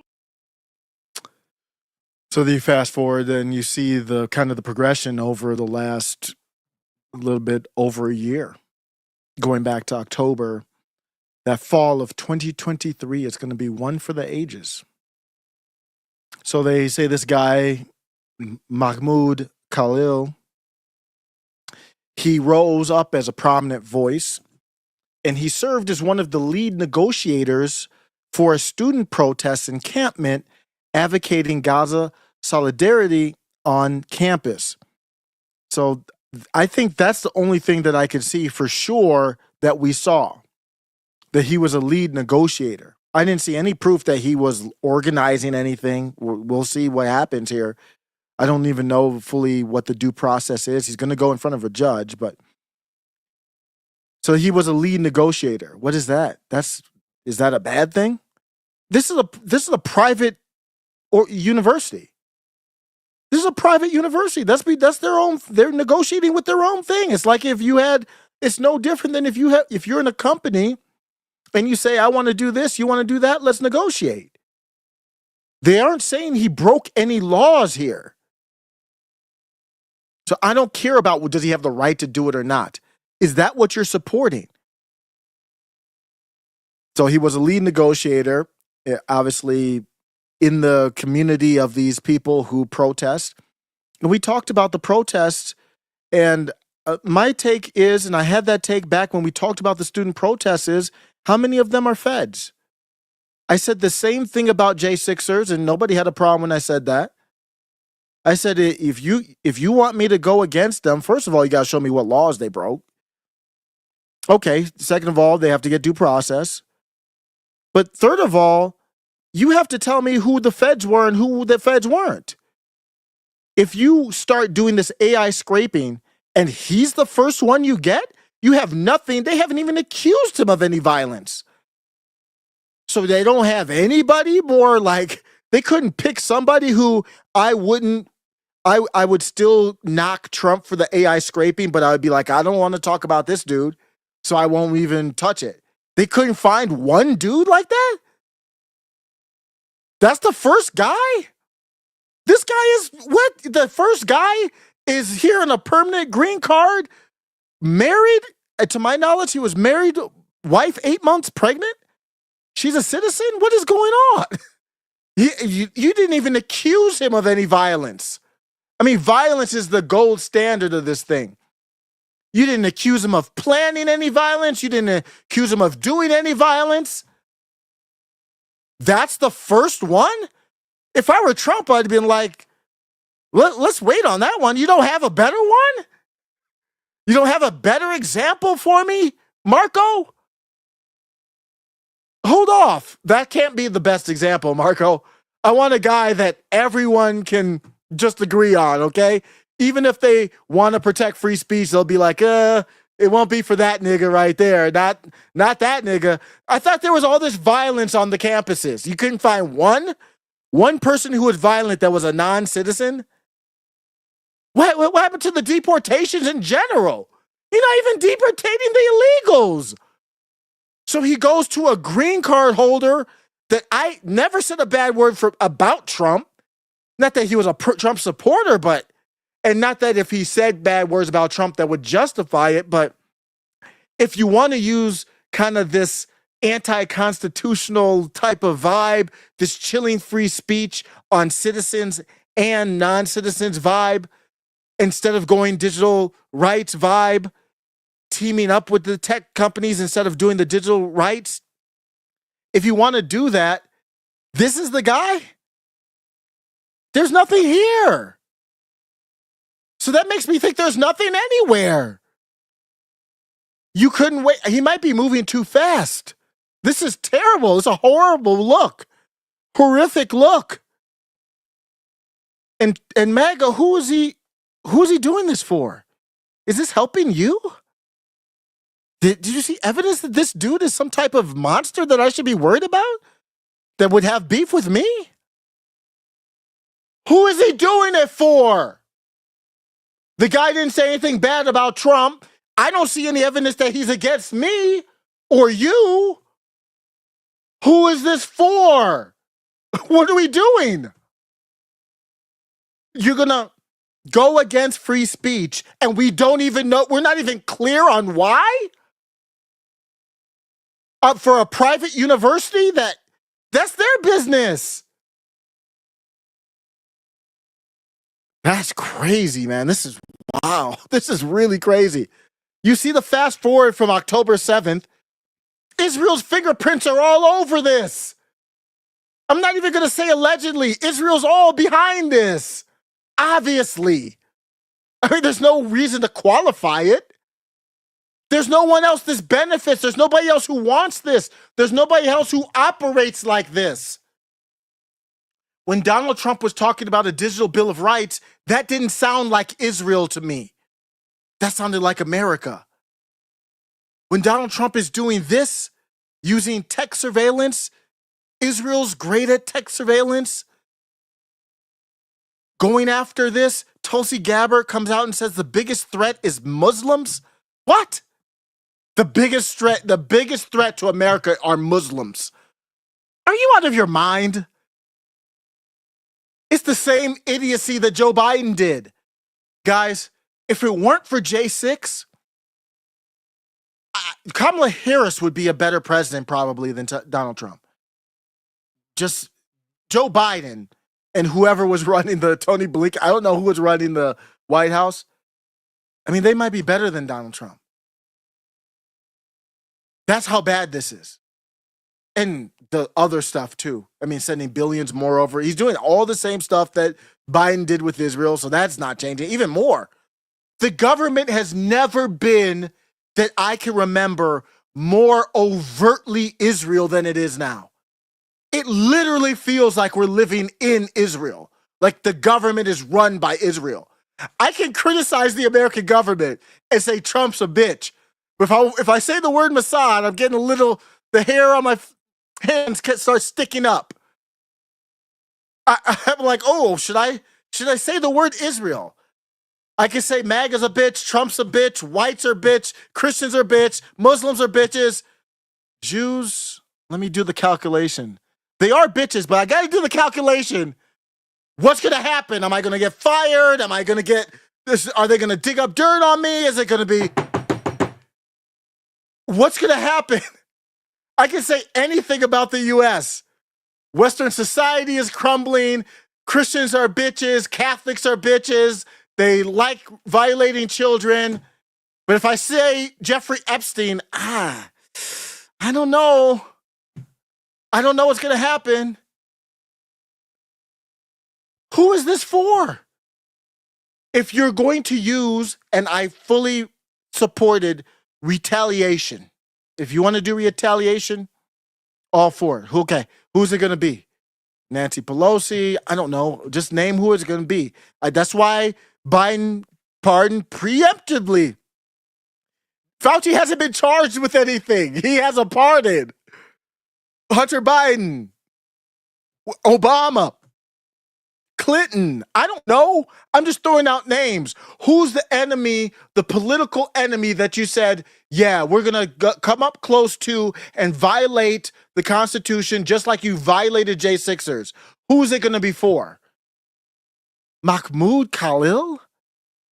So then you fast forward and you see the kind of the progression over the last little bit over a year. Going back to October, that fall of 2023 is going to be one for the ages. So they say this guy, Mahmoud, Khalil, he rose up as a prominent voice, and he served as one of the lead negotiators for a student protest encampment advocating Gaza solidarity on campus. So I think that's the only thing that I could see for sure that we saw, that he was a lead negotiator. I didn't see any proof that he was organizing anything. We'll see what happens here. I don't even know fully what the due process is. He's going to go in front of a judge, but so he was a lead negotiator. What is that? Is that a bad thing? This is a private or university. This is a private university. That's their own. They're negotiating with their own thing. It's like it's no different than if you're in a company and you say, I want to do this, you want to do that, let's negotiate. They aren't saying he broke any laws here. So I don't care about does he have the right to do it or not. Is that what you're supporting? So he was a lead negotiator, obviously, in the community of these people who protest. And we talked about the protests, and my take is, and I had that take back when we talked about the student protests, is how many of them are feds? I said the same thing about J6ers, and nobody had a problem when I said that. I said, if you want me to go against them, first of all, you got to show me what laws they broke. Okay, second of all, they have to get due process. But third of all, you have to tell me who the feds were and who the feds weren't. If you start doing this AI scraping and he's the first one you get, you have nothing. They haven't even accused him of any violence. So they don't have anybody more like they couldn't pick somebody who I would still knock Trump for the AI scraping, but I would be like, I don't want to talk about this dude, so I won't even touch it. They couldn't find one dude like that? That's the first guy? This guy is what? The first guy is here on a permanent green card, married. To my knowledge, he was married, wife 8 months pregnant. She's a citizen? What is going on? You didn't even accuse him of any violence. I mean, violence is the gold standard of this thing. You didn't accuse him of planning any violence. You didn't accuse him of doing any violence. That's the first one? If I were Trump, I'd have been like, let's wait on that one. You don't have a better one? You don't have a better example for me, Marco? Hold off. That can't be the best example, Marco. I want a guy that everyone can just agree on, okay? Even if they want to protect free speech, they'll be like, it won't be for that nigga right there. Not that nigga. I thought there was all this violence on the campuses. You couldn't find one person who was violent that was a non-citizen? What happened to the deportations in general? You're not even deportating the illegals. So he goes to a green card holder that I never said a bad word about Trump. Not that he was a Trump supporter, and not that if he said bad words about Trump that would justify it, but if you want to use kind of this anti-constitutional type of vibe, this chilling free speech on citizens and non-citizens vibe, instead of going digital rights vibe, teaming up with the tech companies instead of doing the digital rights, if you want to do that, this is the guy? There's nothing here. So that makes me think there's nothing anywhere. You couldn't wait. He might be moving too fast. This is terrible. It's a horrible look. Horrific look. And MAGA, who is he doing this for? Is this helping you? Did you see evidence that this dude is some type of monster that I should be worried about? That would have beef with me? Who is he doing it for? The guy didn't say anything bad about Trump. I don't see any evidence that he's against me or you. Who is this for? What are we doing? You're going to go against free speech and we don't even know, we're not even clear on why? For a private university, that's their business. That's crazy, man. This is wow. This is really crazy. You see the fast forward from October 7th. Israel's fingerprints are all over this. I'm not even going to say allegedly. Israel's all behind this. Obviously. I mean, there's no reason to qualify it. There's no one else this benefits. There's nobody else who wants this. There's nobody else who operates like this. When Donald Trump was talking about a digital Bill of Rights, that didn't sound like Israel to me. That sounded like America. When Donald Trump is doing this, using tech surveillance, Israel's great at tech surveillance, going after this, Tulsi Gabbard comes out and says the biggest threat is Muslims. What? The biggest threat to America are Muslims. Are you out of your mind? It's the same idiocy that Joe Biden did. Guys, if it weren't for J6, Kamala Harris would be a better president probably than Donald Trump. Just Joe Biden and whoever was running the Tony Blinken, I don't know who was running the White House. I mean, they might be better than Donald Trump. That's how bad this is. And the other stuff too. I mean, sending billions more over. He's doing all the same stuff that Biden did with Israel, so that's not changing. Even more. The government has never been, that I can remember, more overtly Israel than it is now. It literally feels like we're living in Israel. Like the government is run by Israel. I can criticize the American government and say Trump's a bitch. But if I say the word Mossad, I'm getting the hair on my hands start sticking up. I'm like, oh, should I say the word Israel? I can say MAGA's a bitch, Trump's a bitch, whites are bitch, Christians are bitch, Muslims are bitches, Jews. Let me do the calculation. They are bitches, but I got to do the calculation. What's going to happen? Am I going to get fired? Am I going to get this? Are they going to dig up dirt on me? Is it going to be? What's going to happen? I can say anything about the U.S. Western society is crumbling. Christians are bitches. Catholics are bitches. They like violating children. But if I say Jeffrey Epstein, I don't know. I don't know what's going to happen. Who is this for? If you're going to use, and I fully supported retaliation. If you want to do retaliation, all for it. Okay, who's it going to be? Nancy Pelosi? I don't know. Just name who it's going to be. That's why Biden pardoned preemptively. Fauci hasn't been charged with anything. He has a pardon. Hunter Biden, Obama, Clinton. I don't know. I'm just throwing out names. Who's the enemy, the political enemy that you said, yeah, we're going to come up close to and violate the Constitution just like you violated J6ers? Who's it going to be for? Mahmoud, Khalil?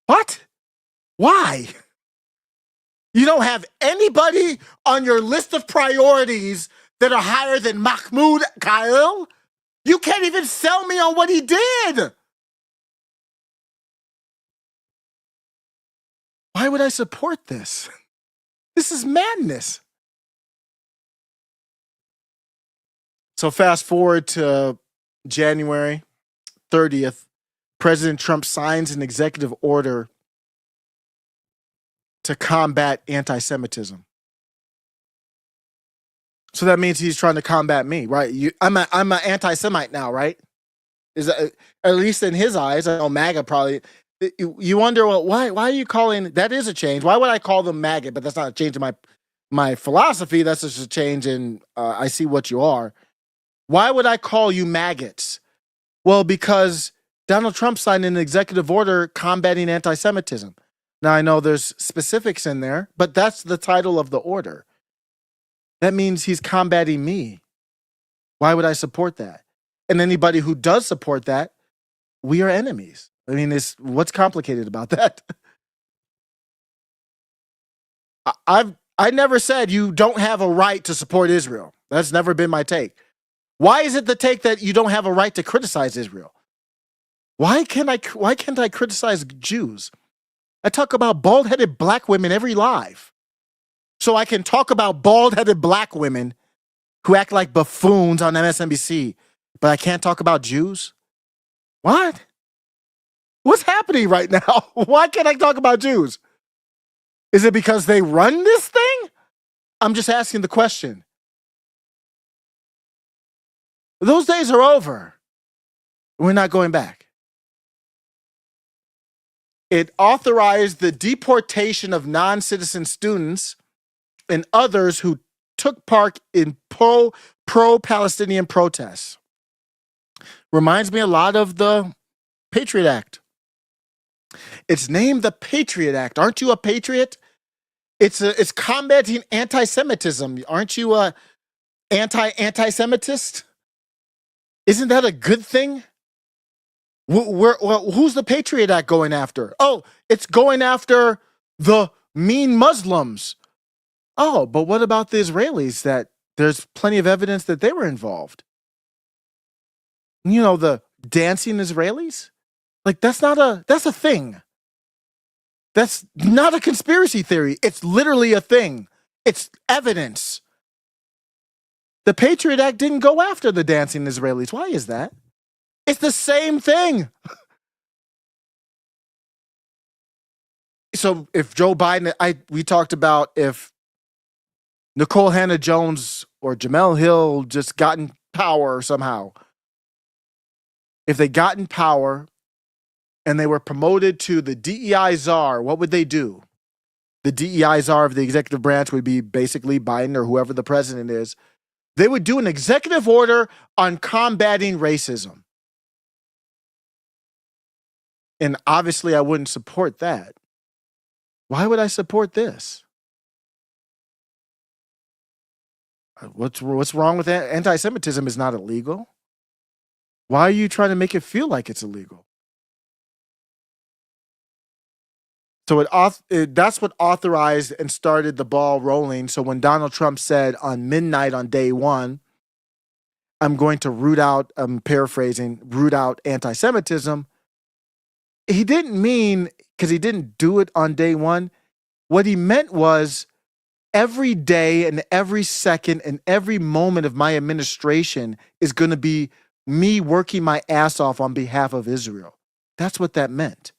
What? Why? You don't have anybody on your list of priorities that are higher than Mahmoud, Khalil? You can't even sell me on what he did. Why would I support this? This is madness. So fast forward to January 30th, President Trump signs an executive order to combat anti-Semitism. So that means he's trying to combat me, right? I'm an anti-Semite now, right? Is that, at least in his eyes? I know MAGA probably. You wonder, well, why are you calling? That is a change. Why would I call them MAGA? But that's not a change in my philosophy. That's just a change in I see what you are. Why would I call you maggots? Well, because Donald Trump signed an executive order combating anti-Semitism. Now I know there's specifics in there, but that's the title of the order. That means he's combating me. Why would I support that? And anybody who does support that, we are enemies. I mean, what's complicated about that? I never said you don't have a right to support Israel. That's never been my take. Why is it the take that you don't have a right to criticize Israel? Why can't I criticize Jews? I talk about bald-headed black women every live. So I can talk about bald-headed black women who act like buffoons on MSNBC, but I can't talk about Jews? What? What's happening right now? Why can't I talk about Jews? Is it because they run this thing? I'm just asking the question. Those days are over. We're not going back. It authorized the deportation of non-citizen students and others who took part in pro-Palestinian protests. Reminds me a lot of the Patriot Act. It's named the Patriot Act. Aren't you a patriot? It's combating anti-Semitism. Aren't you a anti-Semitist? Isn't that a good thing? Who's the Patriot Act going after? Oh, it's going after the mean Muslims. Oh, but what about the Israelis? That there's plenty of evidence that they were involved. You know, the dancing Israelis? Like, that's a thing. That's not a conspiracy theory. It's literally a thing. It's evidence. The Patriot Act didn't go after the dancing Israelis. Why is that? It's the same thing. So if Joe Biden, we talked about if Nicole Hannah-Jones or Jamel Hill just got in power somehow. If they got in power and they were promoted to the DEI czar, what would they do? The DEI czar of the executive branch would be basically Biden or whoever the president is. They would do an executive order on combating racism. And obviously I wouldn't support that. Why would I support this? What's wrong with that? Anti-Semitism is not illegal. Why are you trying to make it feel like it's illegal? So that's what authorized and started the ball rolling. So when Donald Trump said on midnight on day one, I'm going to root out, I'm paraphrasing, root out anti-Semitism, he didn't mean, because he didn't do it on day one. What he meant was every day and every second and every moment of my administration is going to be me working my ass off on behalf of Israel. That's what that meant.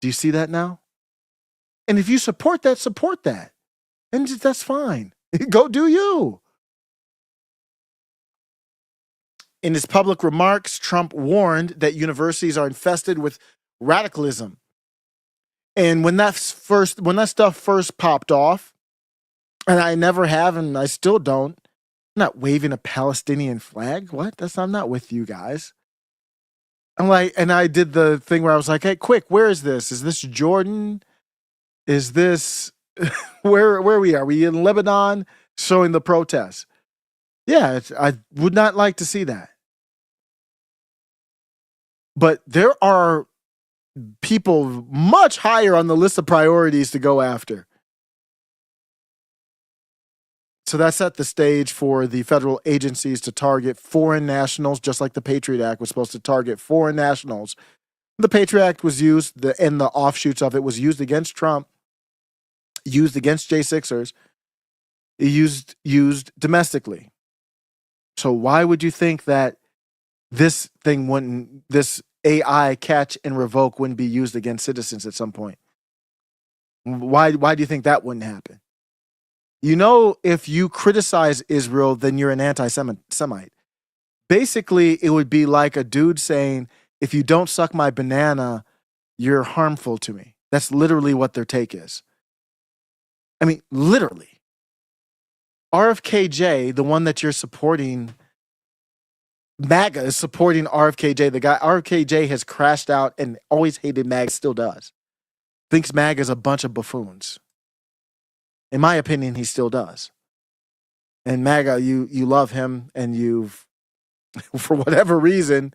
Do you see that now? And if you support that, support that. And that's fine. Go do you. In his public remarks, Trump warned that universities are infested with radicalism. And when that stuff first popped off, and I never have, and I still don't, I'm not waving a Palestinian flag. What? I'm not with you guys. I'm like, and I did the thing where I was like, hey, quick, where is this? Is this Jordan? Is this where we are? Are we in Lebanon showing the protests? Yeah, I would not like to see that. But there are people much higher on the list of priorities to go after. So that set the stage for the federal agencies to target foreign nationals, just like the Patriot Act was supposed to target foreign nationals. The Patriot Act was used, and the offshoots of it was used against Trump, used against J6ers, used domestically. So why would you think that this AI catch and revoke wouldn't be used against citizens at some point? Why do you think that wouldn't happen? You know, if you criticize Israel, then you're an anti-Semite. Basically, it would be like a dude saying, if you don't suck my banana, you're harmful to me. That's literally what their take is. I mean, literally. RFKJ, the one that you're supporting, MAGA is supporting RFKJ. The guy, RFKJ has crashed out and always hated MAGA, still does. Thinks MAGA is a bunch of buffoons. In my opinion, he still does. And MAGA, you love him, and you've, for whatever reason,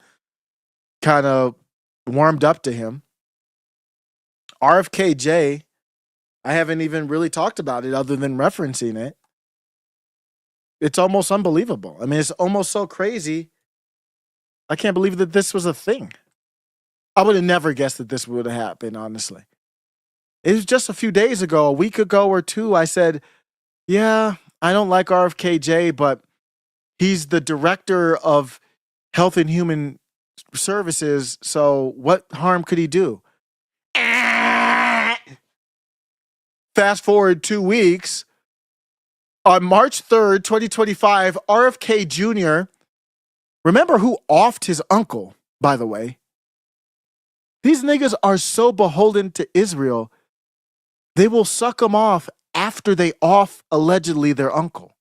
kind of warmed up to him. RFKJ, I haven't even really talked about it other than referencing it. It's almost unbelievable. I mean, it's almost so crazy. I can't believe that this was a thing. I would have never guessed that this would have happened, honestly. It was just a few days ago, a week ago or two, I said, yeah, I don't like RFKJ, but he's the director of Health and Human Services, so what harm could he do? Fast forward 2 weeks. On March 3rd, 2025, RFK Jr., remember who offed his uncle? by the way. These niggas are so beholden to Israel, they will suck them off after they off allegedly their uncle.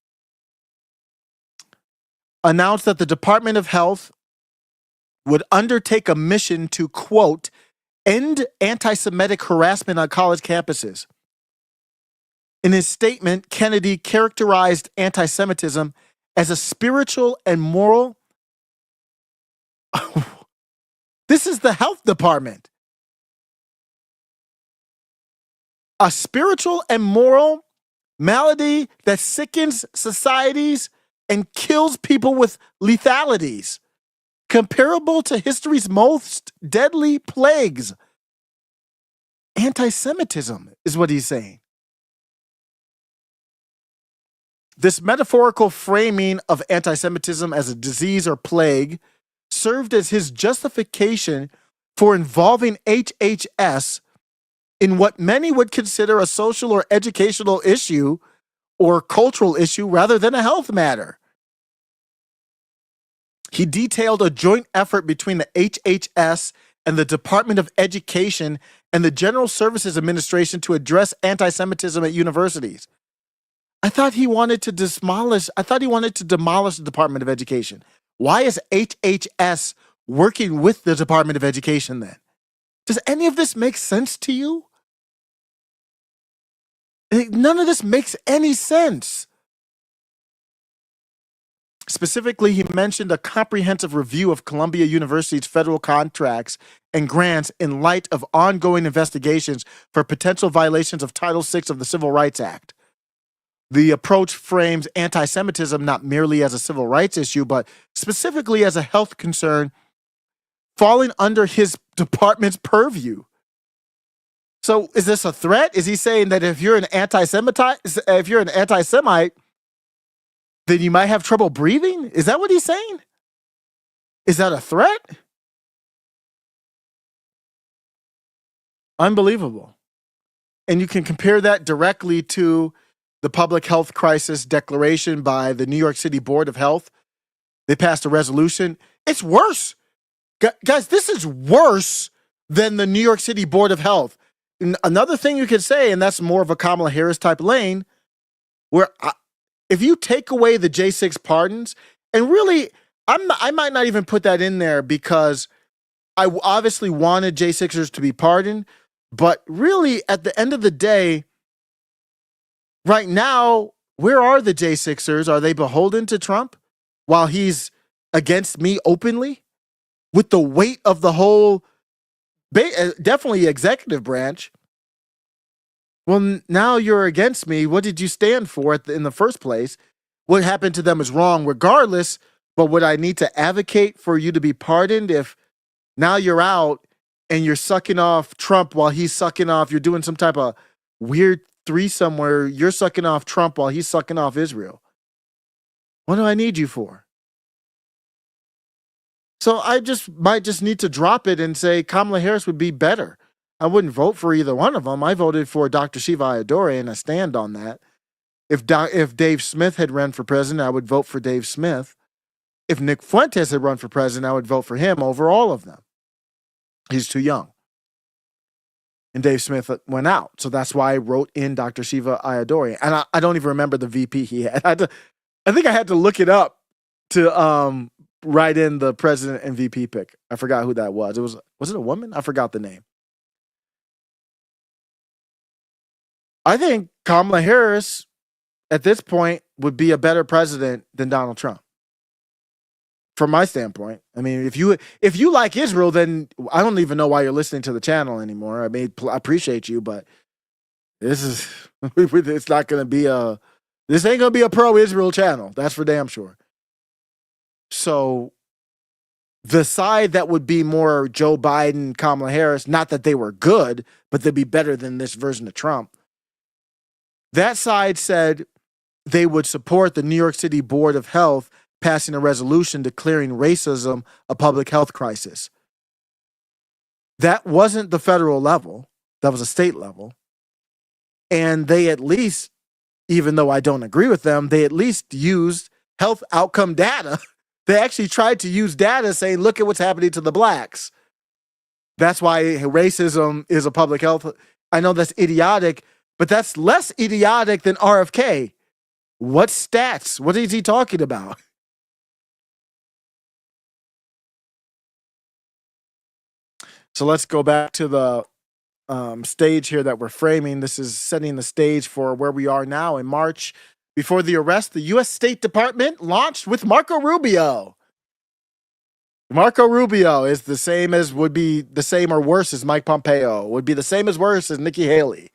Announced that the Department of Health would undertake a mission to, quote, end anti-Semitic harassment on college campuses. In his statement, Kennedy characterized anti-Semitism as a spiritual and moral. This is the health department. A spiritual and moral malady that sickens societies and kills people with lethalities, comparable to history's most deadly plagues. Anti-Semitism is what he's saying. This metaphorical framing of anti-Semitism as a disease or plague served as his justification for involving HHS in what many would consider a social or educational issue or cultural issue rather than a health matter. He detailed a joint effort between the HHS and the Department of Education and the General Services Administration to address anti-Semitism at universities. I thought he wanted to demolish the Department of Education. Why is HHS working with the Department of Education then? Does any of this make sense to you? None of this makes any sense. Specifically, he mentioned a comprehensive review of Columbia University's federal contracts and grants in light of ongoing investigations for potential violations of Title VI of the Civil Rights Act. The approach frames anti-Semitism not merely as a civil rights issue, but specifically as a health concern falling under his department's purview. So is this a threat? Is he saying that if you're an anti-Semite, then you might have trouble breathing? Is that what he's saying? Is that a threat? Unbelievable. And you can compare that directly to the public health crisis declaration by the New York City Board of Health. They passed a resolution. It's worse. Guys, this is worse than the New York City Board of Health. Another thing you could say, and that's more of a Kamala Harris type lane, where if you take away the J6 pardons, and really, I might not even put that in there because I obviously wanted J6ers to be pardoned, but really, at the end of the day, right now, where are the J6ers? Are they beholden to Trump while he's against me openly? With the weight of the whole, definitely executive branch. Well, now you're against me. What did you stand for in the first place? What happened to them is wrong regardless, but would I need to advocate for you to be pardoned if now you're out and you're sucking off Trump while he's sucking off, you're doing some type of weird threesome where you're sucking off Trump while he's sucking off Israel? What do I need you for? So I might just need to drop it and say Kamala Harris would be better. I wouldn't vote for either one of them. I voted for Dr. Shiva Ayyadurai, and I stand on that. If Dave Smith had run for president, I would vote for Dave Smith. If Nick Fuentes had run for president, I would vote for him over all of them. He's too young. And Dave Smith went out. So that's why I wrote in Dr. Shiva Ayyadurai. And I don't even remember the VP he had. I think I had to look it up to write in the president and VP pick. I forgot who that was. Was it a woman? I forgot the name. I think Kamala Harris at this point would be a better president than Donald Trump. From my standpoint. I mean, if you like Israel, then I don't even know why you're listening to the channel anymore. I mean, I appreciate you, but it's not going to be this ain't going to be a pro-Israel channel. That's for damn sure. So the side that would be more Joe Biden, Kamala Harris, not that they were good, but they'd be better than this version of Trump. That side said they would support the New York City Board of Health passing a resolution declaring racism a public health crisis. That wasn't the federal level. That was a state level. And they at least, even though I don't agree with them, they at least used health outcome data They actually tried to use data saying, look at what's happening to the blacks. That's why racism is a public health. I know that's idiotic, but that's less idiotic than RFK. What stats? What is he talking about? So let's go back to the stage here that we're framing. This is setting the stage for where we are now in March. Before the arrest, the U.S. State Department launched with Marco Rubio. Marco Rubio is the same as would be the same or worse as Mike Pompeo, would be the same as worse as Nikki Haley.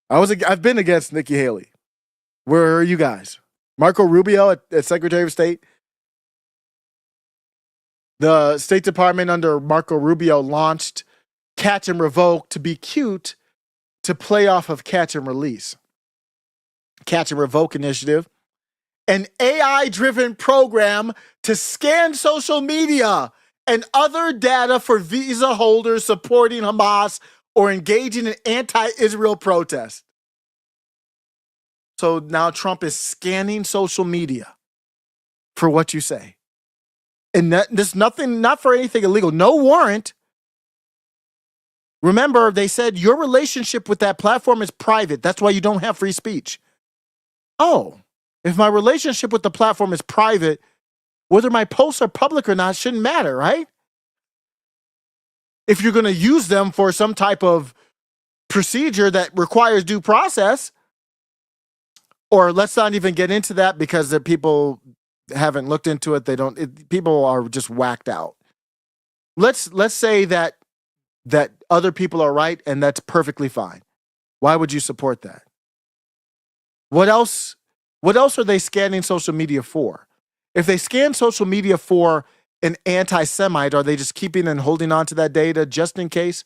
I've been against Nikki Haley. Where are you guys? Marco Rubio at Secretary of State. The State Department under Marco Rubio launched Catch and Revoke to be cute to play off of Catch and Release. Catch and Revoke initiative, an AI-driven program to scan social media and other data for visa holders supporting Hamas or engaging in anti-Israel protest. So now Trump is scanning social media for what you say. And there's nothing, not for anything illegal, no warrant. Remember, they said your relationship with that platform is private. That's why you don't have free speech. Oh, if my relationship with the platform is private, whether my posts are public or not shouldn't matter, right? If you're going to use them for some type of procedure that requires due process, or let's not even get into that because the people haven't looked into it. People are just whacked out. Let's say that other people are right and that's perfectly fine. Why would you support that? What else are they scanning social media for? If they scan social media for an anti-Semite, are they just keeping and holding on to that data just in case?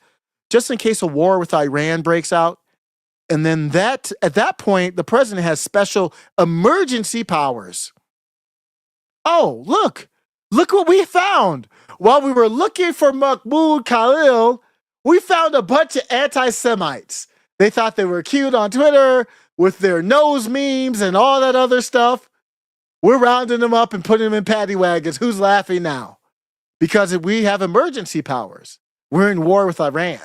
Just in case a war with Iran breaks out? And then at that point, the president has special emergency powers. Oh, look what we found. While we were looking for Mahmoud Khalil, we found a bunch of anti-Semites. They thought they were cute on Twitter with their nose memes and all that other stuff. We're rounding them up and putting them in paddy wagons. Who's laughing now? Because we have emergency powers. We're in war with Iran.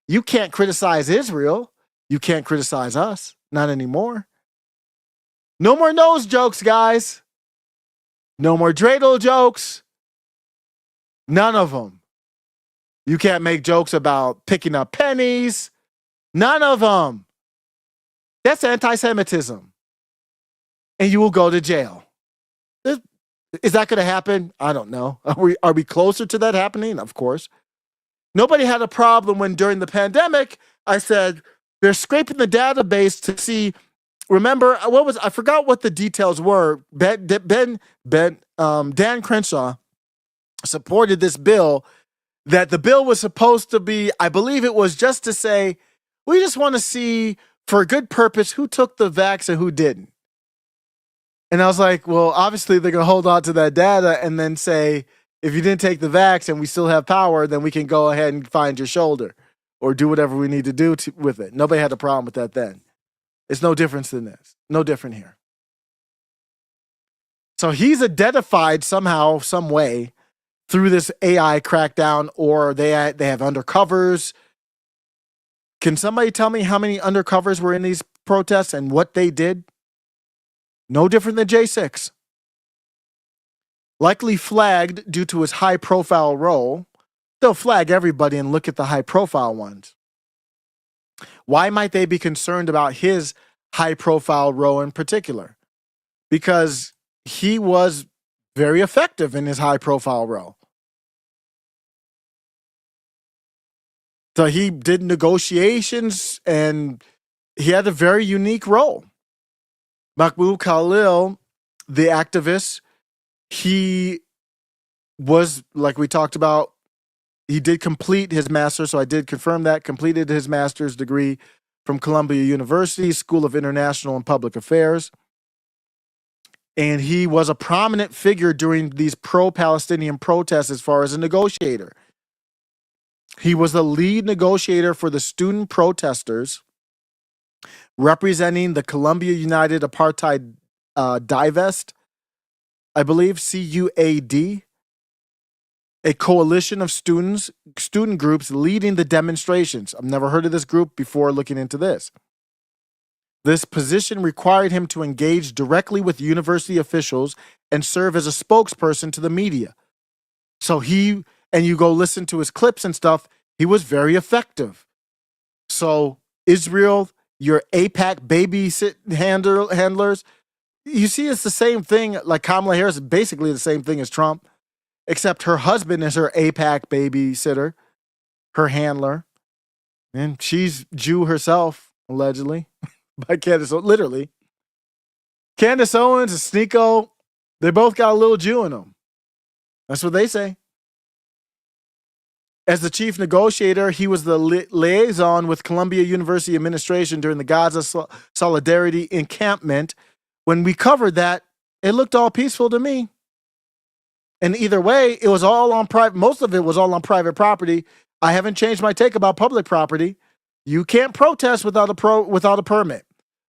You can't criticize Israel. You can't criticize us. Not anymore. No more nose jokes, guys. No more dreidel jokes. None of them. You can't make jokes about picking up pennies. None of them. That's anti-Semitism. And you will go to jail. Is that going to happen? I don't know. Are we closer to that happening? Of course. Nobody had a problem when during the pandemic, I said, they're scraping the database to see. Remember, I forgot what the details were. Dan Crenshaw supported this bill, that the bill was supposed to be, I believe it was just to say, we just want to see for a good purpose who took the vax and who didn't. And I was like, well, obviously they're going to hold on to that data and then say, if you didn't take the vax and we still have power, then we can go ahead and find your shoulder or do whatever we need to do with it. Nobody had a problem with that then. It's no difference than this. No different here. So he's identified somehow, some way, through this AI crackdown, or they have undercovers. Can somebody tell me how many undercovers were in these protests and what they did? No different than J6. Likely flagged due to his high-profile role. They'll flag everybody and look at the high-profile ones. Why might they be concerned about his high-profile role in particular? Because he was very effective in his high-profile role. So he did negotiations and he had a very unique role. Mahmoud Khalil, the activist, he was, like we talked about, he did complete his master's, so I did confirm that, completed his master's degree from Columbia University, School of International and Public Affairs. And he was a prominent figure during these pro-Palestinian protests as far as a negotiator. He was the lead negotiator for the student protesters representing the Columbia United Apartheid Divest I believe, CUAD, a coalition of student groups leading the demonstrations. I've never heard of this group before looking into this. This position required him to engage directly with university officials and serve as a spokesperson to the media. So and you go listen to his clips and stuff, he was very effective. So Israel, your AIPAC babysit handlers, you see it's the same thing, like Kamala Harris is basically the same thing as Trump, except her husband is her AIPAC babysitter, her handler. And she's Jew herself, allegedly, by Candace, literally. Candace Owens and Sneeko, they both got a little Jew in them. That's what they say. As the chief negotiator, he was the liaison with Columbia University administration during the Gaza Solidarity encampment. When we covered that, it looked all peaceful to me. And either way, it was all on private. Most of it was all on private property. I haven't changed my take about public property. You can't protest without a permit,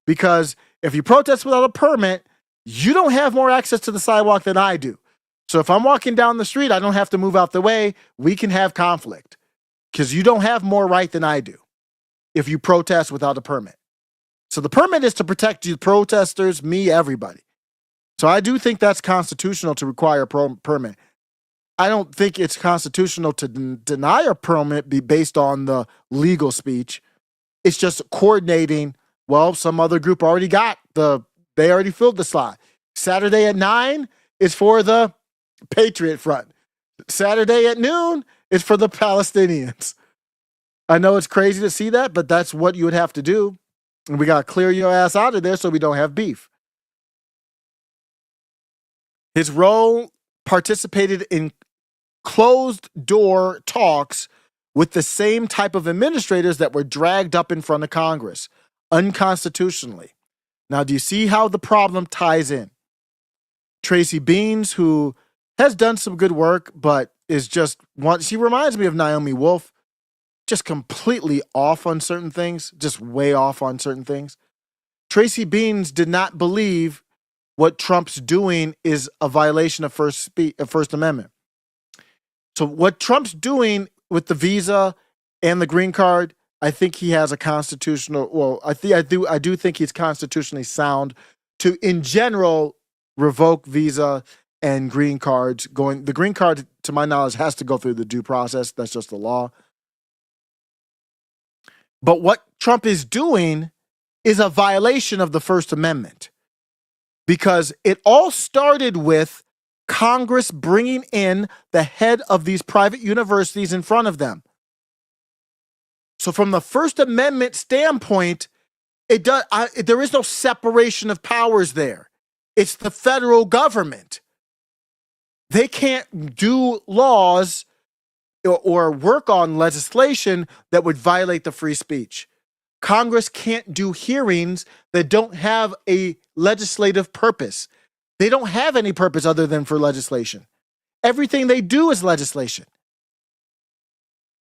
because if you protest without a permit, you don't have more access to the sidewalk than I do. So if I'm walking down the street, I don't have to move out the way. We can have conflict because you don't have more right than I do if you protest without a permit. So the permit is to protect you, protesters, me, everybody. So I do think that's constitutional to require a permit. I don't think it's constitutional to deny a permit based on the legal speech. It's just coordinating. Well, some other group already they already filled the slot. Saturday at 9 is for the Patriot Front. Saturday at noon is for the Palestinians. I know it's crazy to see that, but that's what you would have to do. And we got to clear your ass out of there so we don't have beef. His role participated in closed-door talks with the same type of administrators that were dragged up in front of Congress unconstitutionally. Now, do you see how the problem ties in? Tracy Beans, who has done some good work, but she reminds me of Naomi Wolf, just completely off on certain things, just way off on certain things. Tracy Beans did not believe what Trump's doing is a violation of First Amendment. So what Trump's doing with the visa and the green card, I think he has a constitutional, well, I do think he's constitutionally sound to, in general, revoke visa and green cards. The green card, to my knowledge, has to go through the due process. That's just the law. But what Trump is doing is a violation of the First Amendment, because it all started with Congress bringing in the head of these private universities in front of them. So from the First Amendment standpoint, there is no separation of powers there. It's the federal government. They can't do laws or work on legislation that would violate the free speech. Congress can't do hearings that don't have a legislative purpose. They don't have any purpose other than for legislation. Everything they do is legislation.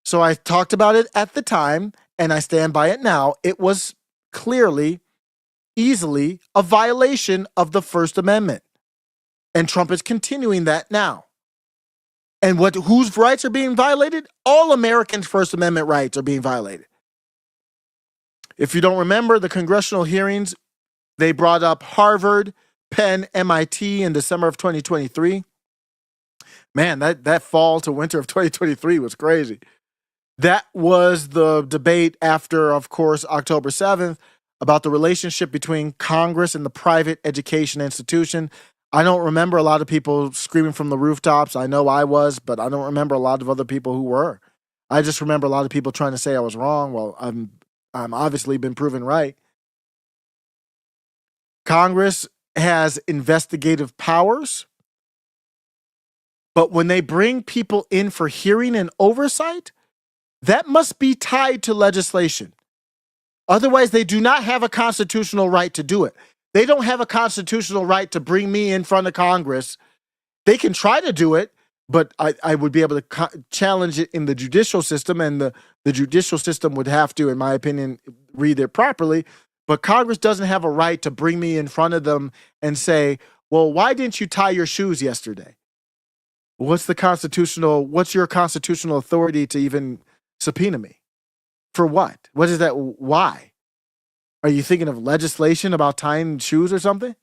So I talked about it at the time, and I stand by it now. It was clearly, easily a violation of the First Amendment. And Trump is continuing that now. And whose rights are being violated? All Americans' First Amendment rights are being violated. If you don't remember the congressional hearings, they brought up Harvard, Penn, MIT in December of 2023. Man, that fall to winter of 2023 was crazy. That was the debate after, of course, October 7th about the relationship between Congress and the private education institution. I don't remember a lot of people screaming from the rooftops. I know I was, but I don't remember a lot of other people who were. I just remember a lot of people trying to say I was wrong. Well, I'm obviously been proven right. Congress has investigative powers, but when they bring people in for hearing and oversight, that must be tied to legislation. Otherwise, they do not have a constitutional right to do it. They don't have a constitutional right to bring me in front of Congress. They can try to do it, but I would be able to challenge it in the judicial system, and the judicial system would have to, in my opinion, read it properly. But Congress doesn't have a right to bring me in front of them and say, Well, why didn't you tie your shoes yesterday? What's your constitutional authority to even subpoena me? For what? What is that? Why? Are you thinking of legislation about tying shoes or something?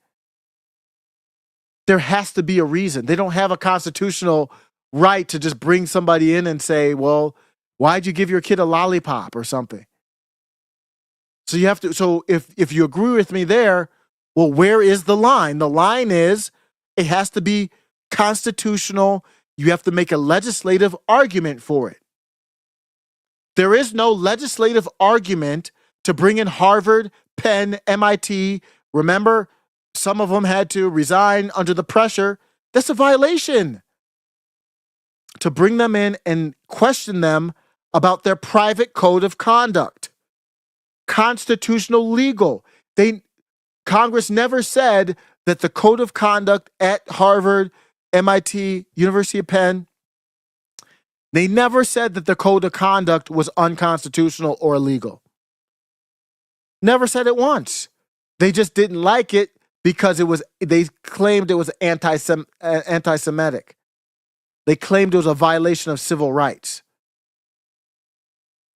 There has to be a reason. They don't have a constitutional right to just bring somebody in and say, well, why'd you give your kid a lollipop or something? So you have to, so if you agree with me there, well, where is the line? The line is it has to be constitutional. You have to make a legislative argument for it. There is no legislative argument to bring in Harvard, Penn, MIT. Remember, some of them had to resign under the pressure. That's a violation. To bring them in and question them about their private code of conduct. Constitutional legal. Congress never said that the code of conduct at Harvard, MIT, University of Penn, they never said that the code of conduct was unconstitutional or illegal. Never said it once. They just didn't like it because they claimed it was anti-Semitic. They claimed it was a violation of civil rights.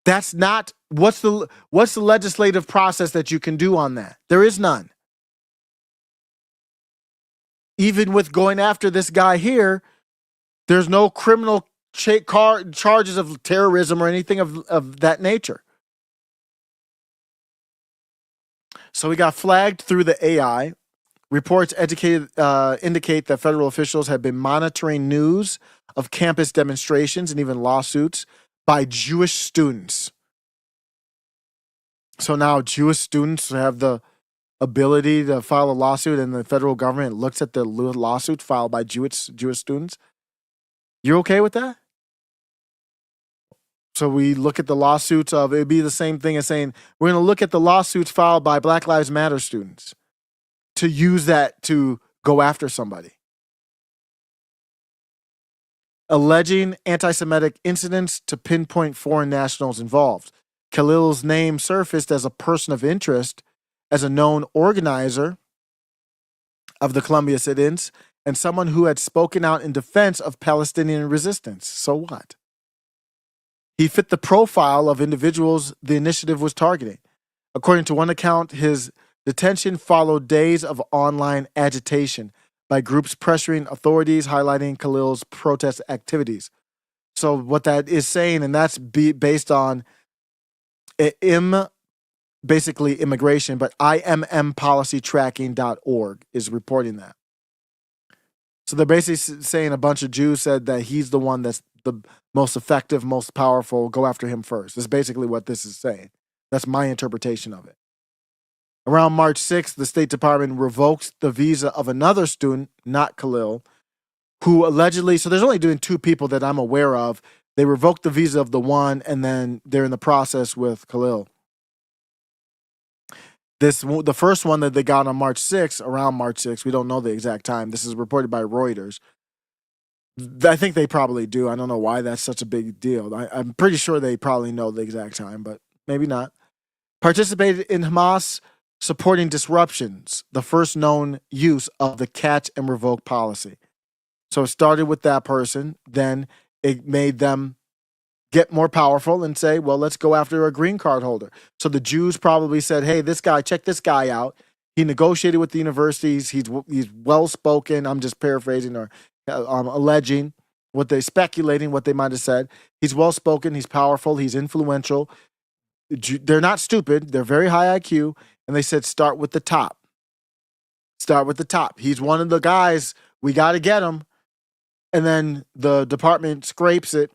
That's not, what's the legislative process that you can do on that? There is none. Even with going after this guy here, there's no criminal charges of terrorism or anything of that nature. So we got flagged through the AI. Reports indicate that federal officials have been monitoring news of campus demonstrations and even lawsuits by Jewish students. So now Jewish students have the ability to file a lawsuit, and the federal government looks at the lawsuit filed by Jewish students. You're okay with that? So we look at the lawsuits of, it'd be the same thing as saying, we're going to look at the lawsuits filed by Black Lives Matter students to use that to go after somebody. Alleging anti-Semitic incidents to pinpoint foreign nationals involved. Khalil's name surfaced as a person of interest, as a known organizer of the Columbia sit-ins, and someone who had spoken out in defense of Palestinian resistance. So what? He fit the profile of individuals the initiative was targeting. According to one account, his detention followed days of online agitation by groups pressuring authorities, highlighting Khalil's protest activities. So what that is saying, and that's based on basically immigration, but IMMpolicytracking.org is reporting that. So they're basically saying a bunch of Jews said that he's the one that's the most effective, most powerful, go after him first. That's basically what this is saying. That's my interpretation of it. Around March 6th, the State Department revoked the visa of another student, not Khalil, who allegedly, so there's only doing two people that I'm aware of. They revoked the visa of the one, and then they're in the process with Khalil. The first one that they got on March 6th, around March 6th, we don't know the exact time. This is reported by Reuters. I think they probably do. I don't know why that's such a big deal. I'm pretty sure they probably know the exact time, but maybe not. Participated in Hamas supporting disruptions, the first known use of the catch and revoke policy. So it started with that person. Then it made them get more powerful and say, well, let's go after a green card holder. So the Jews probably said, hey, this guy, check this guy out. He negotiated with the universities. He's well-spoken. I'm just paraphrasing or alleging speculating what they might have said. He's well-spoken. He's powerful. He's influential. They're not stupid. They're very high IQ. And they said, start with the top. Start with the top. He's one of the guys. We got to get him. And then the department scrapes it.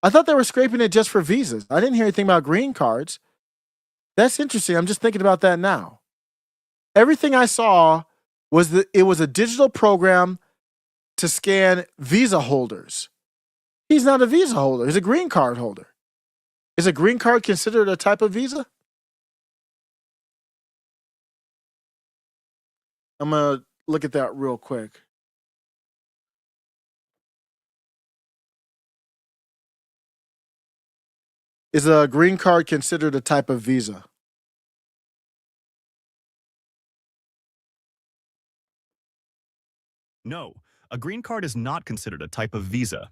I thought they were scraping it just for visas. I didn't hear anything about green cards. That's interesting. I'm just thinking about that now. Everything I saw was that it was a digital program to scan visa holders. He's not a visa holder. He's a green card holder. Is a green card considered a type of visa? I'm going to look at that real quick. Is a green card considered a type of visa? No, a green card is not considered a type of visa.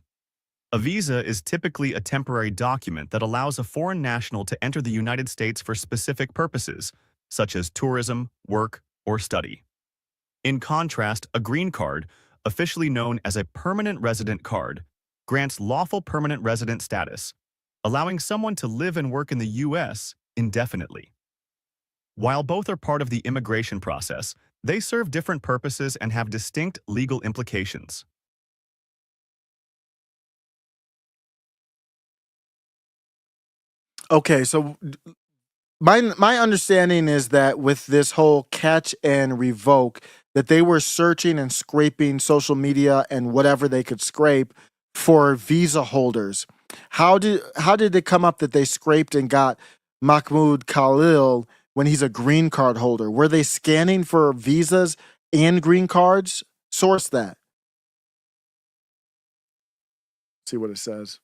A visa is typically a temporary document that allows a foreign national to enter the United States for specific purposes, such as tourism, work, or study. In contrast, a green card, officially known as a permanent resident card, grants lawful permanent resident status, allowing someone to live and work in the U.S. indefinitely. While both are part of the immigration process, they serve different purposes and have distinct legal implications. Okay, so my understanding is that with this whole catch and revoke, that they were searching and scraping social media and whatever they could scrape for visa holders. How did it come up that they scraped and got Mahmoud Khalil when he's a green card holder? Were they scanning for visas and green cards? Source that. See what it says.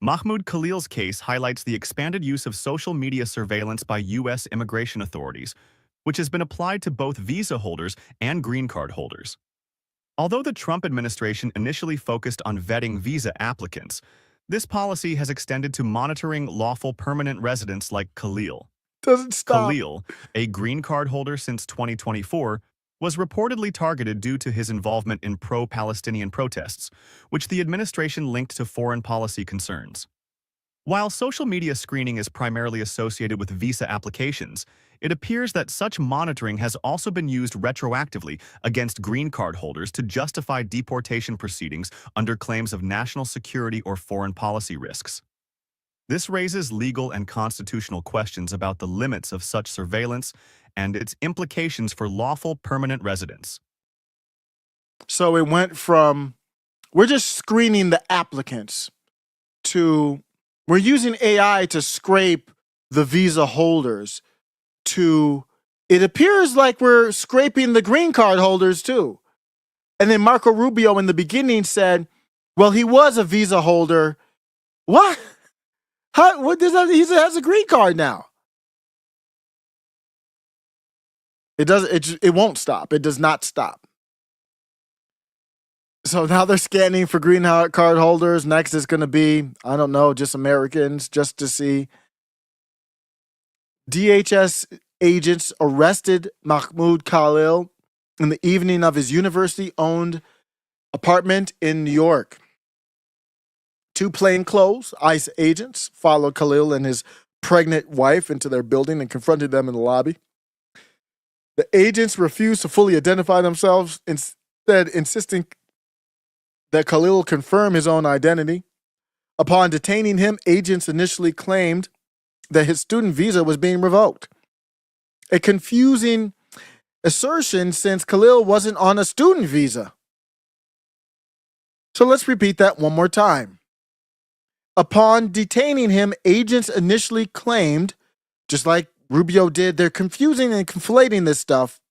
Mahmoud Khalil's case highlights the expanded use of social media surveillance by U.S. immigration authorities, which has been applied to both visa holders and green card holders. Although the Trump administration initially focused on vetting visa applicants, this policy has extended to monitoring lawful permanent residents like Khalil. Doesn't stop. Khalil, a green card holder since 2024, was reportedly targeted due to his involvement in pro-Palestinian protests, which the administration linked to foreign policy concerns. While social media screening is primarily associated with visa applications, it appears that such monitoring has also been used retroactively against green card holders to justify deportation proceedings under claims of national security or foreign policy risks. This raises legal and constitutional questions about the limits of such surveillance and its implications for lawful permanent residents. So it went from, we're just screening the applicants, to we're using AI to scrape the visa holders, to it appears like we're scraping the green card holders too. And then Marco Rubio in the beginning said, well, he was a visa holder. What? How, what does that, he has a green card now. It won't stop. It does not stop. So now they're scanning for green card holders. Next is going to be, I don't know, just Americans, just to see. DHS agents arrested Mahmoud Khalil in the evening of his university-owned apartment in New York. Two plainclothes ICE agents followed Khalil and his pregnant wife into their building and confronted them in the lobby. The agents refused to fully identify themselves, instead insisting that Khalil confirm his own identity. Upon detaining him, agents initially claimed that his student visa was being revoked. A confusing assertion since Khalil wasn't on a student visa. So let's repeat that one more time. Upon detaining him, agents initially claimed, just like Rubio did, they're confusing and conflating this stuff.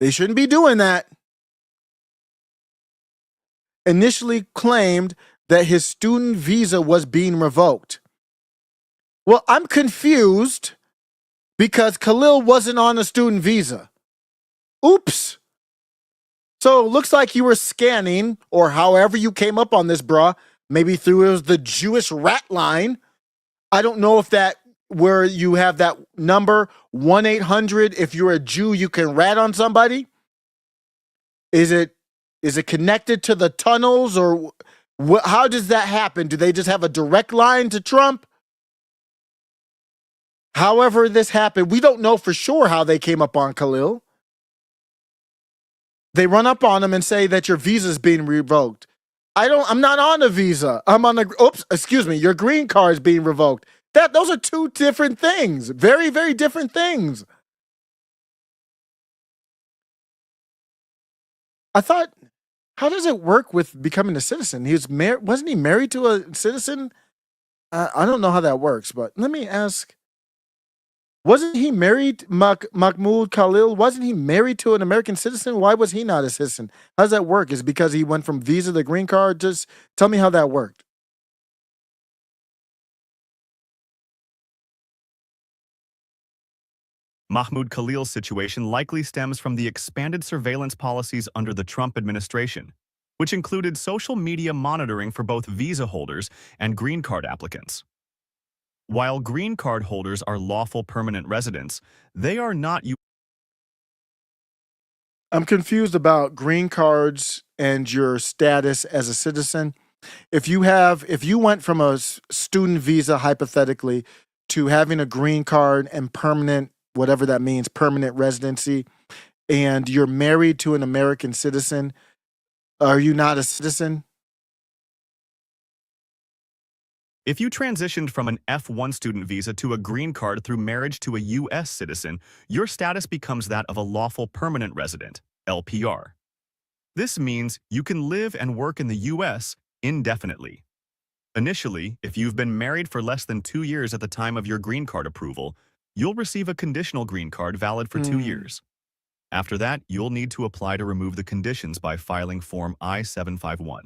They shouldn't be doing that. Initially claimed that his student visa was being revoked. Well, I'm confused because Khalil wasn't on a student visa. Oops. So it looks like you were scanning, or however you came up on this, bruh, maybe through the Jewish rat line. I don't know if that, where you have that number, 1-800, if you're a Jew, you can rat on somebody. Is it connected to the tunnels, or how does that happen? Do they just have a direct line to Trump? However this happened, we don't know for sure how they came up on Khalil. They run up on him and say that your visa is being revoked. I'm not on a visa. I'm on your green card is being revoked. Those are two different things. Very, very different things. I thought, how does it work with becoming a citizen? He was wasn't he married to a citizen? I don't know how that works, but let me ask. Wasn't he married, Mahmoud Khalil? Wasn't he married to an American citizen? Why was he not a citizen? How does that work? Is it because he went from visa to green card? Just tell me how that worked. Mahmoud Khalil's situation likely stems from the expanded surveillance policies under the Trump administration, which included social media monitoring for both visa holders and green card applicants. While green card holders are lawful permanent residents, they are not. I'm confused about green cards and your status as a citizen. If you went from a student visa, hypothetically, to having a green card and permanent, whatever that means, permanent residency, and you're married to an American citizen, are you not a citizen? If you transitioned from an F1 student visa to a green card through marriage to a U.S. citizen, your status becomes that of a lawful permanent resident, LPR. This means you can live and work in the U.S. indefinitely. Initially, if you've been married for less than 2 years at the time of your green card approval, you'll receive a conditional green card valid for 2 years. After that, you'll need to apply to remove the conditions by filing Form I-751.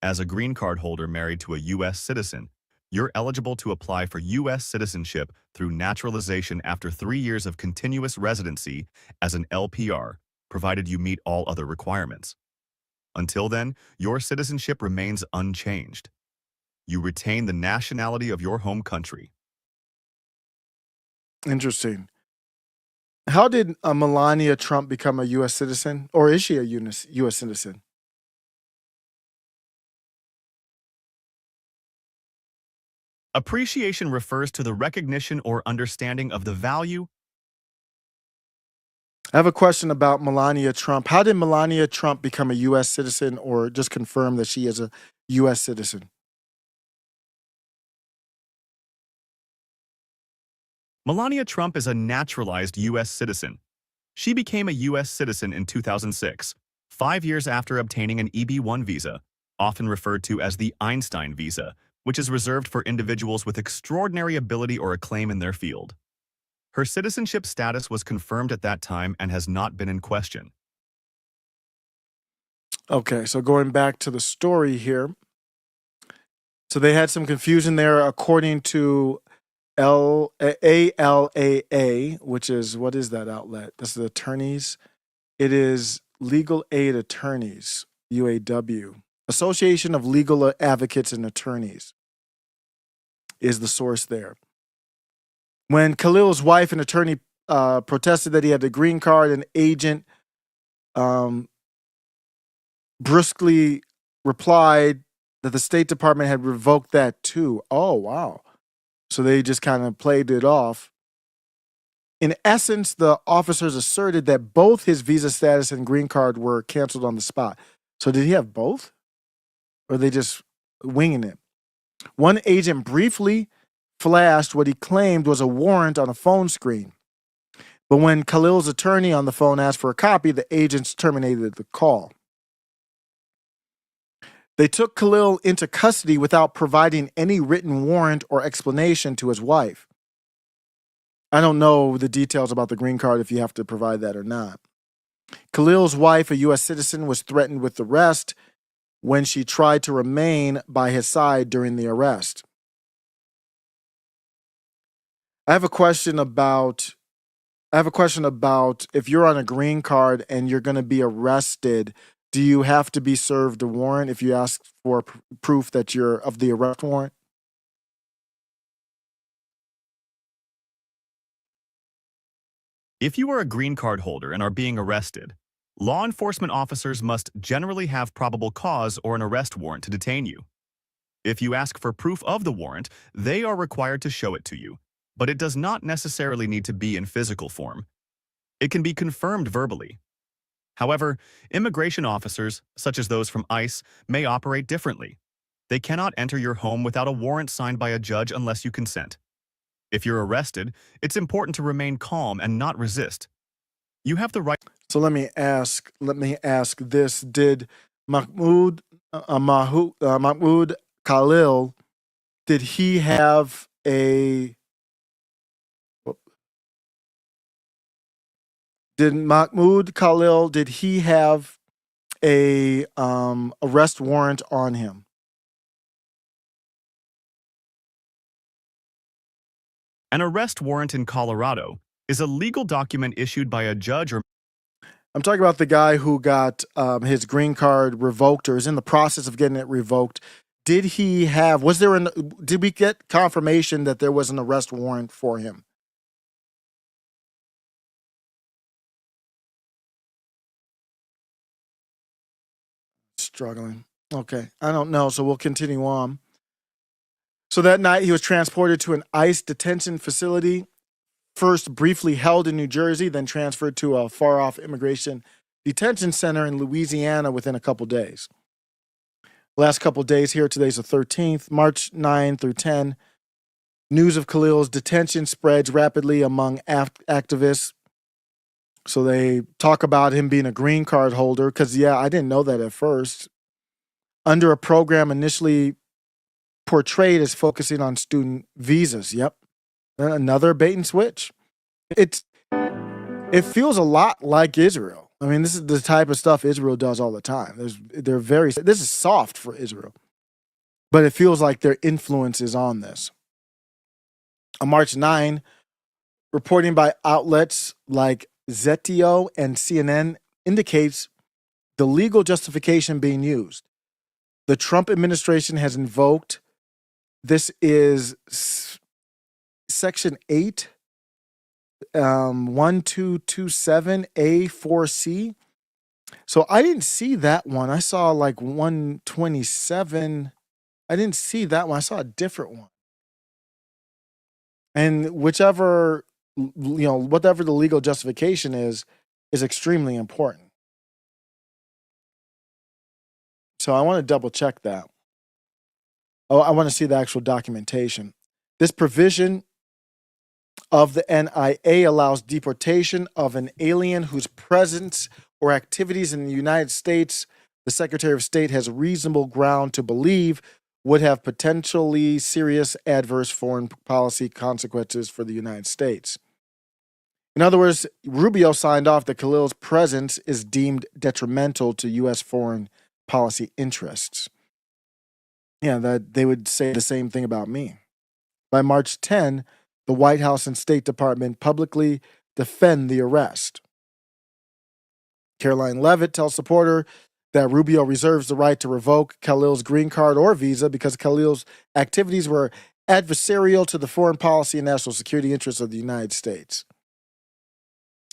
As a green card holder married to a U.S. citizen, you're eligible to apply for U.S. citizenship through naturalization after 3 years of continuous residency as an LPR, provided you meet all other requirements. Until then, your citizenship remains unchanged. You retain the nationality of your home country. Interesting. How did Melania Trump become a U.S. citizen? Or is she a U.S. citizen? Appreciation refers to the recognition or understanding of the value. I have a question about Melania Trump. How did Melania Trump become a U.S. citizen, or just confirm that she is a U.S. citizen? Melania Trump is a naturalized U.S. citizen. She became a U.S. citizen in 2006, 5 years after obtaining an EB-1 visa, often referred to as the Einstein visa, which is reserved for individuals with extraordinary ability or acclaim in their field. Her citizenship status was confirmed at that time and has not been in question. Okay, so going back to the story here. So they had some confusion there according to ALAA, which is, what is that outlet? That's the attorneys. It is Legal Aid Attorneys, UAW. Association of Legal Advocates and Attorneys is the source there. When Khalil's wife, an attorney, protested that he had a green card, an agent brusquely replied that the State Department had revoked that too. Oh, wow. So they just kind of played it off. In essence, the officers asserted that both his visa status and green card were canceled on the spot. So did he have both? Or are they just winging it? One agent briefly flashed what he claimed was a warrant on a phone screen. But when Khalil's attorney on the phone asked for a copy, the agents terminated the call. They took Khalil into custody without providing any written warrant or explanation to his wife. I don't know the details about the green card, if you have to provide that or not. Khalil's wife, a U.S. citizen, was threatened with arrest when she tried to remain by his side during the arrest. I have a question about if you're on a green card and you're going to be arrested, do you have to be served a warrant if you ask for proof that you're of the arrest warrant? If you are a green card holder and are being arrested, law enforcement officers must generally have probable cause or an arrest warrant to detain you. If you ask for proof of the warrant, they are required to show it to you, but it does not necessarily need to be in physical form. It can be confirmed verbally. However, immigration officers, such as those from ICE, may operate differently. They cannot enter your home without a warrant signed by a judge unless you consent. If you're arrested, it's important to remain calm and not resist. You have the right. So let me ask this: did Mahmoud Khalil, did he have a arrest warrant on him? An arrest warrant in Colorado is a legal document issued by a judge or I'm talking about the guy who got his green card revoked or is in the process of getting it revoked. Did he have, did we get confirmation that there was an arrest warrant for him? Struggling. Okay. I don't know. So we'll continue on. So that night he was transported to an ICE detention facility, first briefly held in New Jersey, then transferred to a far-off immigration detention center in Louisiana within a couple days. Last couple days here, today's the 13th, March 9 through 10. News of Khalil's detention spreads rapidly among activists. So they talk about him being a green card holder, because, yeah, I didn't know that at first. Under a program initially portrayed as focusing on student visas. Yep. Another bait and switch. It feels a lot like Israel. I mean, this is the type of stuff Israel does all the time. This is soft for Israel, but it feels like their influence is on this. On March 9, reporting by outlets like Zetio and CNN indicates the legal justification being used. The Trump administration has invoked, this is Section 8, 1227A4C. So I didn't see that one. I saw like 127. I didn't see that one. I saw a different one. And whatever the legal justification is extremely important. So I want to double check that. Oh, I want to see the actual documentation. This provision of the NIA allows deportation of an alien whose presence or activities in the United States, the Secretary of State has reasonable ground to believe would have potentially serious adverse foreign policy consequences for the United States. In other words, Rubio signed off that Khalil's presence is deemed detrimental to U.S. foreign policy interests. Yeah, that they would say the same thing about me. By March 10, the White House and State Department publicly defend the arrest. Caroline Leavitt tells Supporter that Rubio reserves the right to revoke Khalil's green card or visa because Khalil's activities were adversarial to the foreign policy and national security interests of the United States.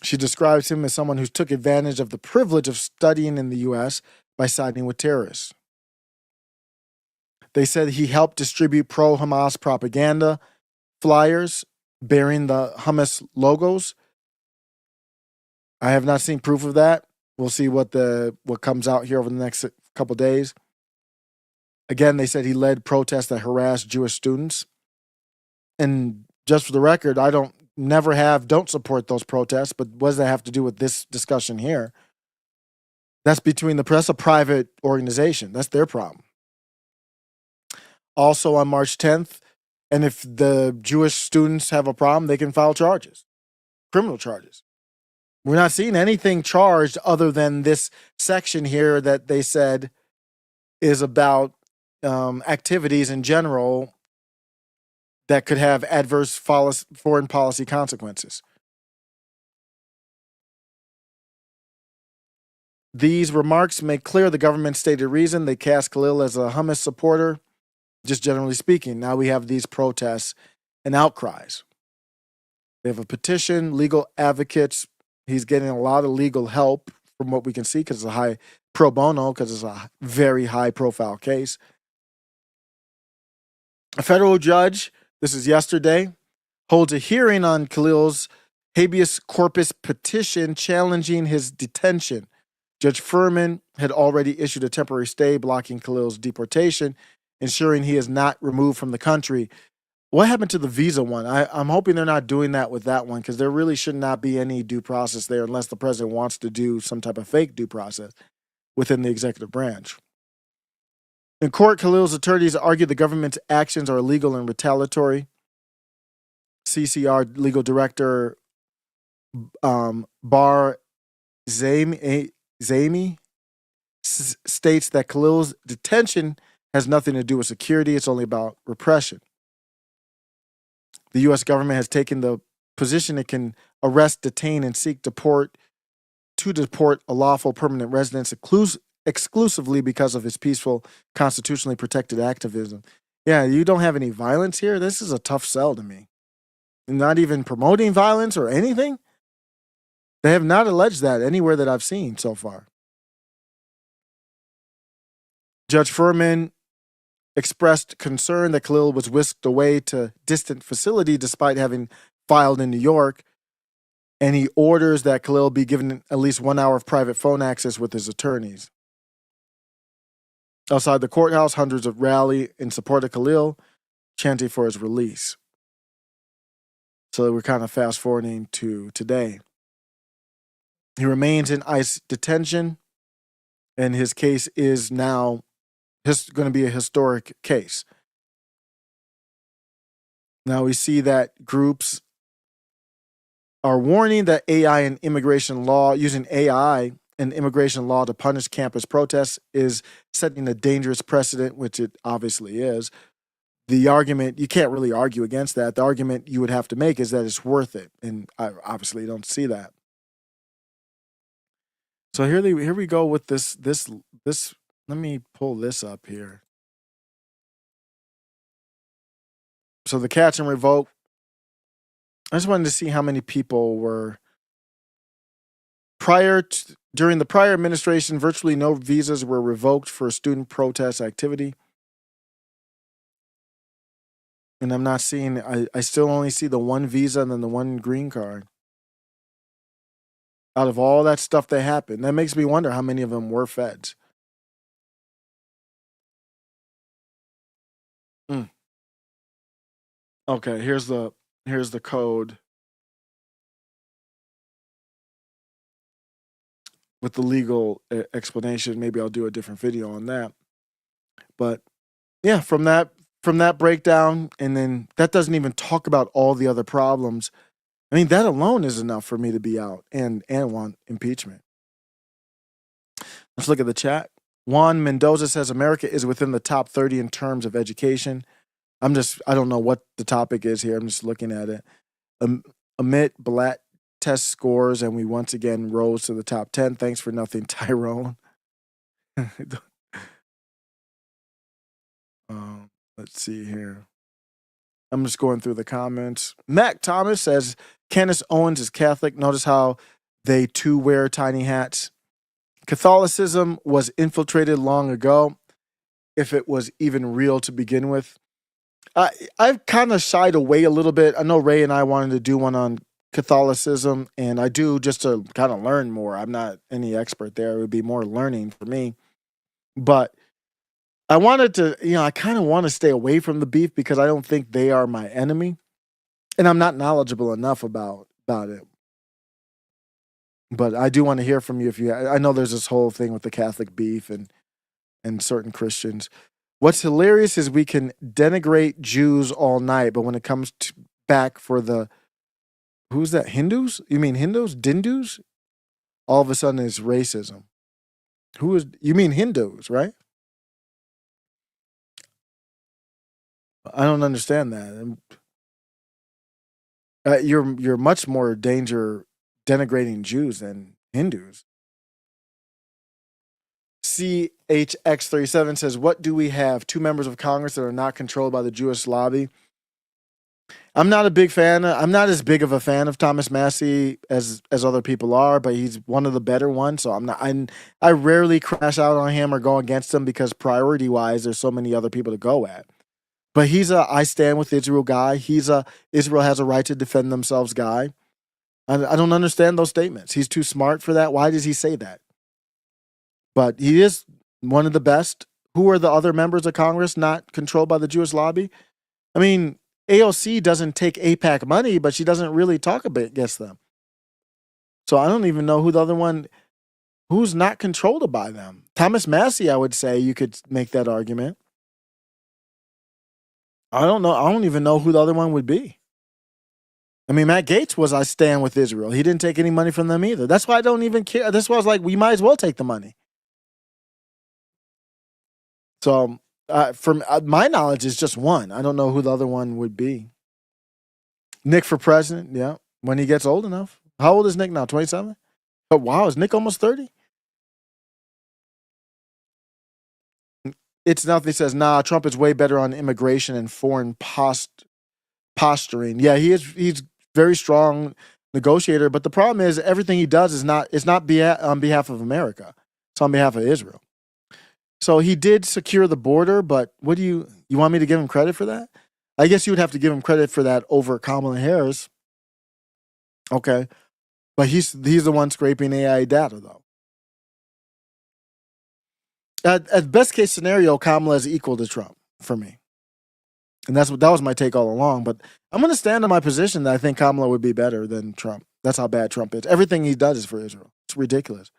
She describes him as someone who took advantage of the privilege of studying in the U.S. by siding with terrorists. They said he helped distribute pro-Hamas propaganda flyers bearing the Hamas logos. I have not seen proof of that. We'll see what comes out here over the next couple days. Again, they said he led protests that harassed Jewish students. And just for the record, I don't support those protests, but what does that have to do with this discussion here? That's between the press, a private organization. That's their problem. Also on March 10th, and if the Jewish students have a problem, they can file charges, criminal charges. We're not seeing anything charged other than this section here that they said is about activities in general that could have adverse foreign policy consequences. These remarks make clear the government's stated reason. They cast Khalil as a Hamas supporter, just generally speaking. Now we have these protests and outcries. They have a petition, legal advocates. He's getting a lot of legal help from what we can see because it's a high pro bono, because it's a very high profile case. A federal judge, this is yesterday, holds a hearing on Khalil's habeas corpus petition challenging his detention. Judge Furman had already issued a temporary stay blocking Khalil's deportation, ensuring he is not removed from the country. What happened to the visa one? I'm hoping they're not doing that with that one, because there really should not be any due process there unless the president wants to do some type of fake due process within the executive branch. In court, Khalil's attorneys argue the government's actions are illegal and retaliatory. CCR legal director Bar Zaimi states that Khalil's detention has nothing to do with security. It's only about repression. The U.S. government has taken the position it can arrest, detain, and seek to deport a lawful permanent resident exclusively because of his peaceful, constitutionally protected activism. Yeah, you don't have any violence here? This is a tough sell to me. Not even promoting violence or anything? They have not alleged that anywhere that I've seen so far. Judge Furman expressed concern that Khalil was whisked away to distant facility despite having filed in New York, and he orders that Khalil be given at least 1 hour of private phone access with his attorneys. Outside the courthouse, hundreds of rally in support of Khalil, chanting for his release. So we're kind of fast forwarding to today. He remains in ICE detention, and his case is now going to be a historic case. Now we see that groups are warning that AI and immigration law, using AI and immigration law to punish campus protests, is setting a dangerous precedent, which it obviously is. The argument, you can't really argue against that. The argument you would have to make is that it's worth it, and I obviously don't see that. So here we go with this. Let me pull this up here. So the catch and revoke. I just wanted to see how many people were during the prior administration. Virtually no visas were revoked for student protest activity. And I'm not seeing, I still only see the one visa and then the one green card. Out of all that stuff that happened, that makes me wonder how many of them were feds. Okay, here's the code with the legal explanation. Maybe I'll do a different video on that. But yeah, from that breakdown, and then that doesn't even talk about all the other problems. I mean, that alone is enough for me to be out and want impeachment. Let's look at the chat. Juan Mendoza says America is within the top 30 in terms of education. I don't know what the topic is here. I'm just looking at it. Amit Blatt test scores, and we once again rose to the top 10. Thanks for nothing, Tyrone. Let's see here. I'm just going through the comments. Mac Thomas says Candace Owens is Catholic. Notice how they too wear tiny hats. Catholicism was infiltrated long ago, if it was even real to begin with. I've kind of shied away a little bit. I know Ray and I wanted to do one on Catholicism, and I do just to kind of learn more. I'm not any expert there. It would be more learning for me. But I wanted to, I kind of want to stay away from the beef because I don't think they are my enemy, and I'm not knowledgeable enough about it. But I do want to hear from you I know there's this whole thing with the Catholic beef and certain Christians. What's hilarious is we can denigrate Jews all night, but when it comes back for who's that, Hindus? You mean Hindus? Dindus? All of a sudden it's racism. You mean Hindus, right? I don't understand that. You're much more denigrating Jews than Hindus. CHX37 says, what do we have? 2 members of Congress that are not controlled by the Jewish lobby. I'm not a big fan. I'm not as big of a fan of Thomas Massie as other people are, but he's one of the better ones. So I rarely crash out on him or go against him because priority wise, there's so many other people to go at. But he's I stand with Israel guy. He's Israel has a right to defend themselves guy. I don't understand those statements. He's too smart for that. Why does he say that? But he is one of the best. Who are the other members of Congress not controlled by the Jewish lobby? I mean, AOC doesn't take AIPAC money, but she doesn't really talk against them. So I don't even know who the other one, who's not controlled by them. Thomas Massie, I would say you could make that argument. I don't know. I don't even know who the other one would be. I mean, Matt Gaetz was I stand with Israel. He didn't take any money from them either. That's why I don't even care. That's why I was like, we might as well take the money. So from my knowledge, it's just one. I don't know who the other one would be. Nick for president, yeah. when he gets old enough. How old is Nick now? 27? Oh, wow. Is Nick almost 30? It's nothing. Says, nah, Trump is way better on immigration and foreign posturing. Yeah, he's very strong negotiator, but the problem is everything he does is not on behalf of America. It's on behalf of Israel. So he did secure the border, but what do you want me to give him credit for that? I guess you would have to give him credit for that over Kamala Harris. Okay. But he's the one scraping AI data though. At best case scenario, Kamala is equal to Trump for me. And that was my take all along. But I'm going to stand on my position that I think Kamala would be better than Trump. That's how bad Trump is. Everything he does is for Israel. It's ridiculous.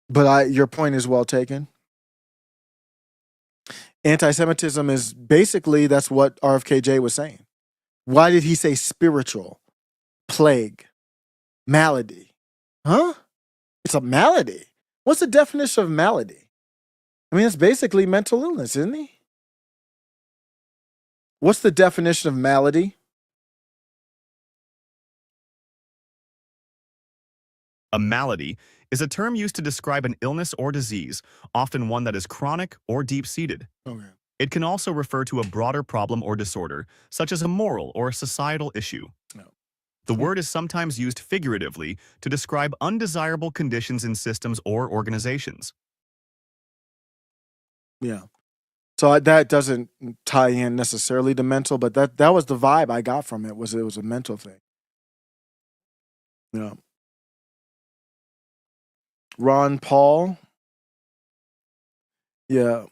But your point is well taken. Anti-Semitism is basically, that's what RFKJ was saying. Why did he say spiritual, plague, malady? Huh? It's a malady. What's the definition of malady? I mean, it's basically mental illness, isn't he? What's the definition of malady? A malady is a term used to describe an illness or disease, often one that is chronic or deep-seated. Okay. It can also refer to a broader problem or disorder, such as a moral or societal issue. No. The word is sometimes used figuratively to describe undesirable conditions in systems or organizations. Yeah. So that doesn't tie in necessarily to mental, but that was the vibe I got from it was a mental thing. Yeah. Ron Paul. Yeah.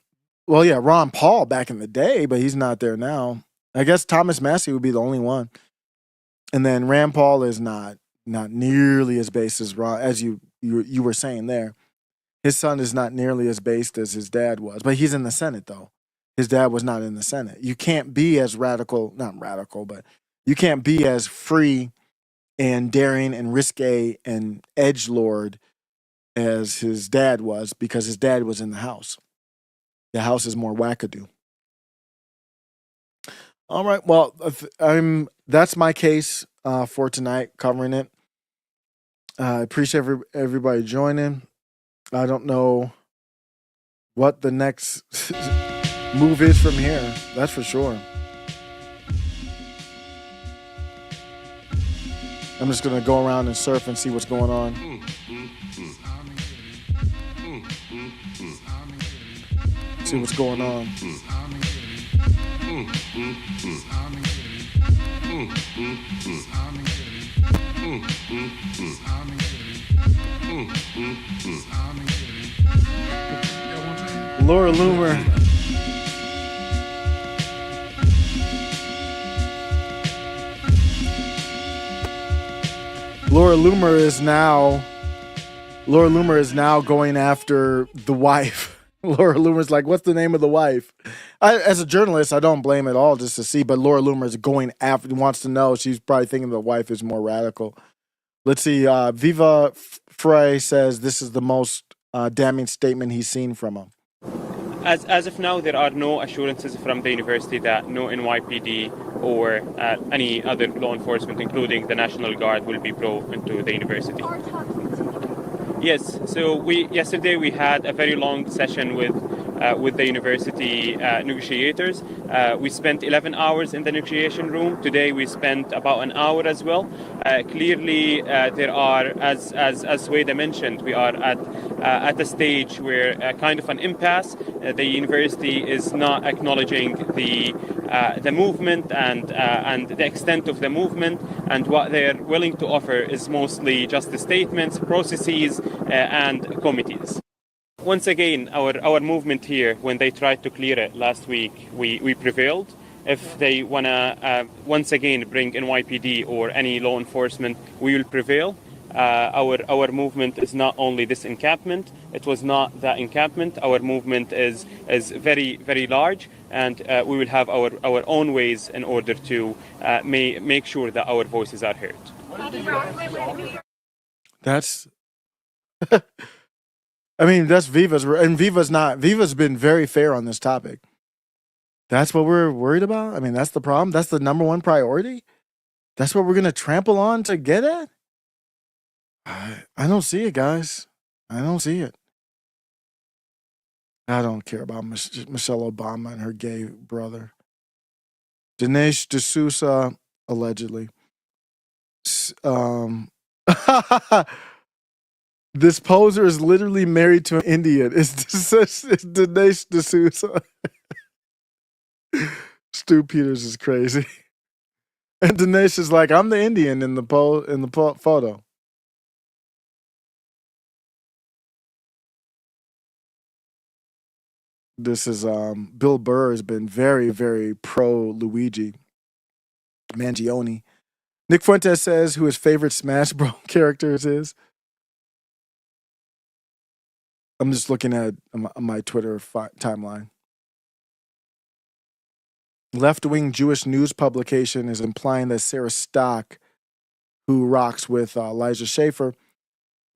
Well, yeah, Ron Paul back in the day, but he's not there now. I guess Thomas Massey would be the only one. And then Rand Paul is not nearly as based as Ron, as you were saying there. His son is not nearly as based as his dad was, but he's in the Senate though. His dad was not in the Senate. You can't be as radical, not radical, but you can't be as free and daring and risque and edgelord as his dad was because his dad was in the House. The House is more wackadoo. All right, well, that's my case for tonight, covering it. I appreciate everybody joining. I don't know what the next move is from here. That's for sure. I'm just going to go around and surf and see what's going on. See what's going on. Laura Loomer. Laura Loomer is now going after the wife. Laura Loomer's like, what's the name of the wife? As a journalist, I don't blame it all just to see, but Laura Loomer's going after, wants to know. She's probably thinking the wife is more radical. Let's see. Viva Frey says this is the most damning statement he's seen from him. As of now, there are no assurances from the university that no NYPD or any other law enforcement, including the National Guard, will be brought into the university. Yes, so yesterday we had a very long session with the university negotiators. We spent 11 hours in the negotiation room. Today we spent about an hour as well. Clearly, there are, as Sweda mentioned, we are at a stage where kind of an impasse. The university is not acknowledging the movement and the extent of the movement, and what they're willing to offer is mostly just the statements, processes, and committees. Once again, our movement here, when they tried to clear it last week, we prevailed. If they want to once again bring NYPD or any law enforcement, we will prevail. Our movement is not only this encampment, it was not that encampment. Our movement is very, very large, and we will have our own ways in order to make sure that our voices are heard. That's I mean, that's Viva's, and Viva's been very fair on this topic. That's what we're worried about? I mean, that's the problem? That's the number one priority? That's what we're going to trample on to get at? I don't see it, guys. I don't see it. I don't care about Michelle Obama and her gay brother. Dinesh D'Souza, allegedly. This poser is literally married to an Indian. It's Dinesh D'Souza. Stu Peters is crazy. And Dinesh is like, I'm the Indian in the photo. This is Bill Burr has been very, very pro Luigi Mangione. Nick Fuentes says who his favorite Smash Bros. Characters is. I'm just looking at my Twitter timeline. Left-wing Jewish news publication is implying that Sarah Stock, who rocks with Elijah Schaffer,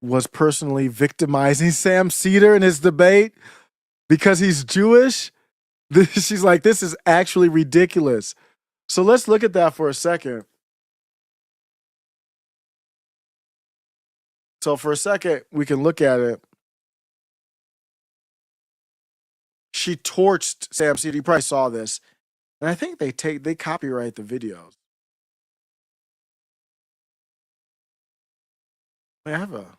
was personally victimizing Sam Cedar in his debate because he's Jewish. She's like, this is actually ridiculous. So let's look at that for a second. So for a second, we can look at it. She torched Sam Cedar. You probably saw this. And I think they copyright the videos. I have a...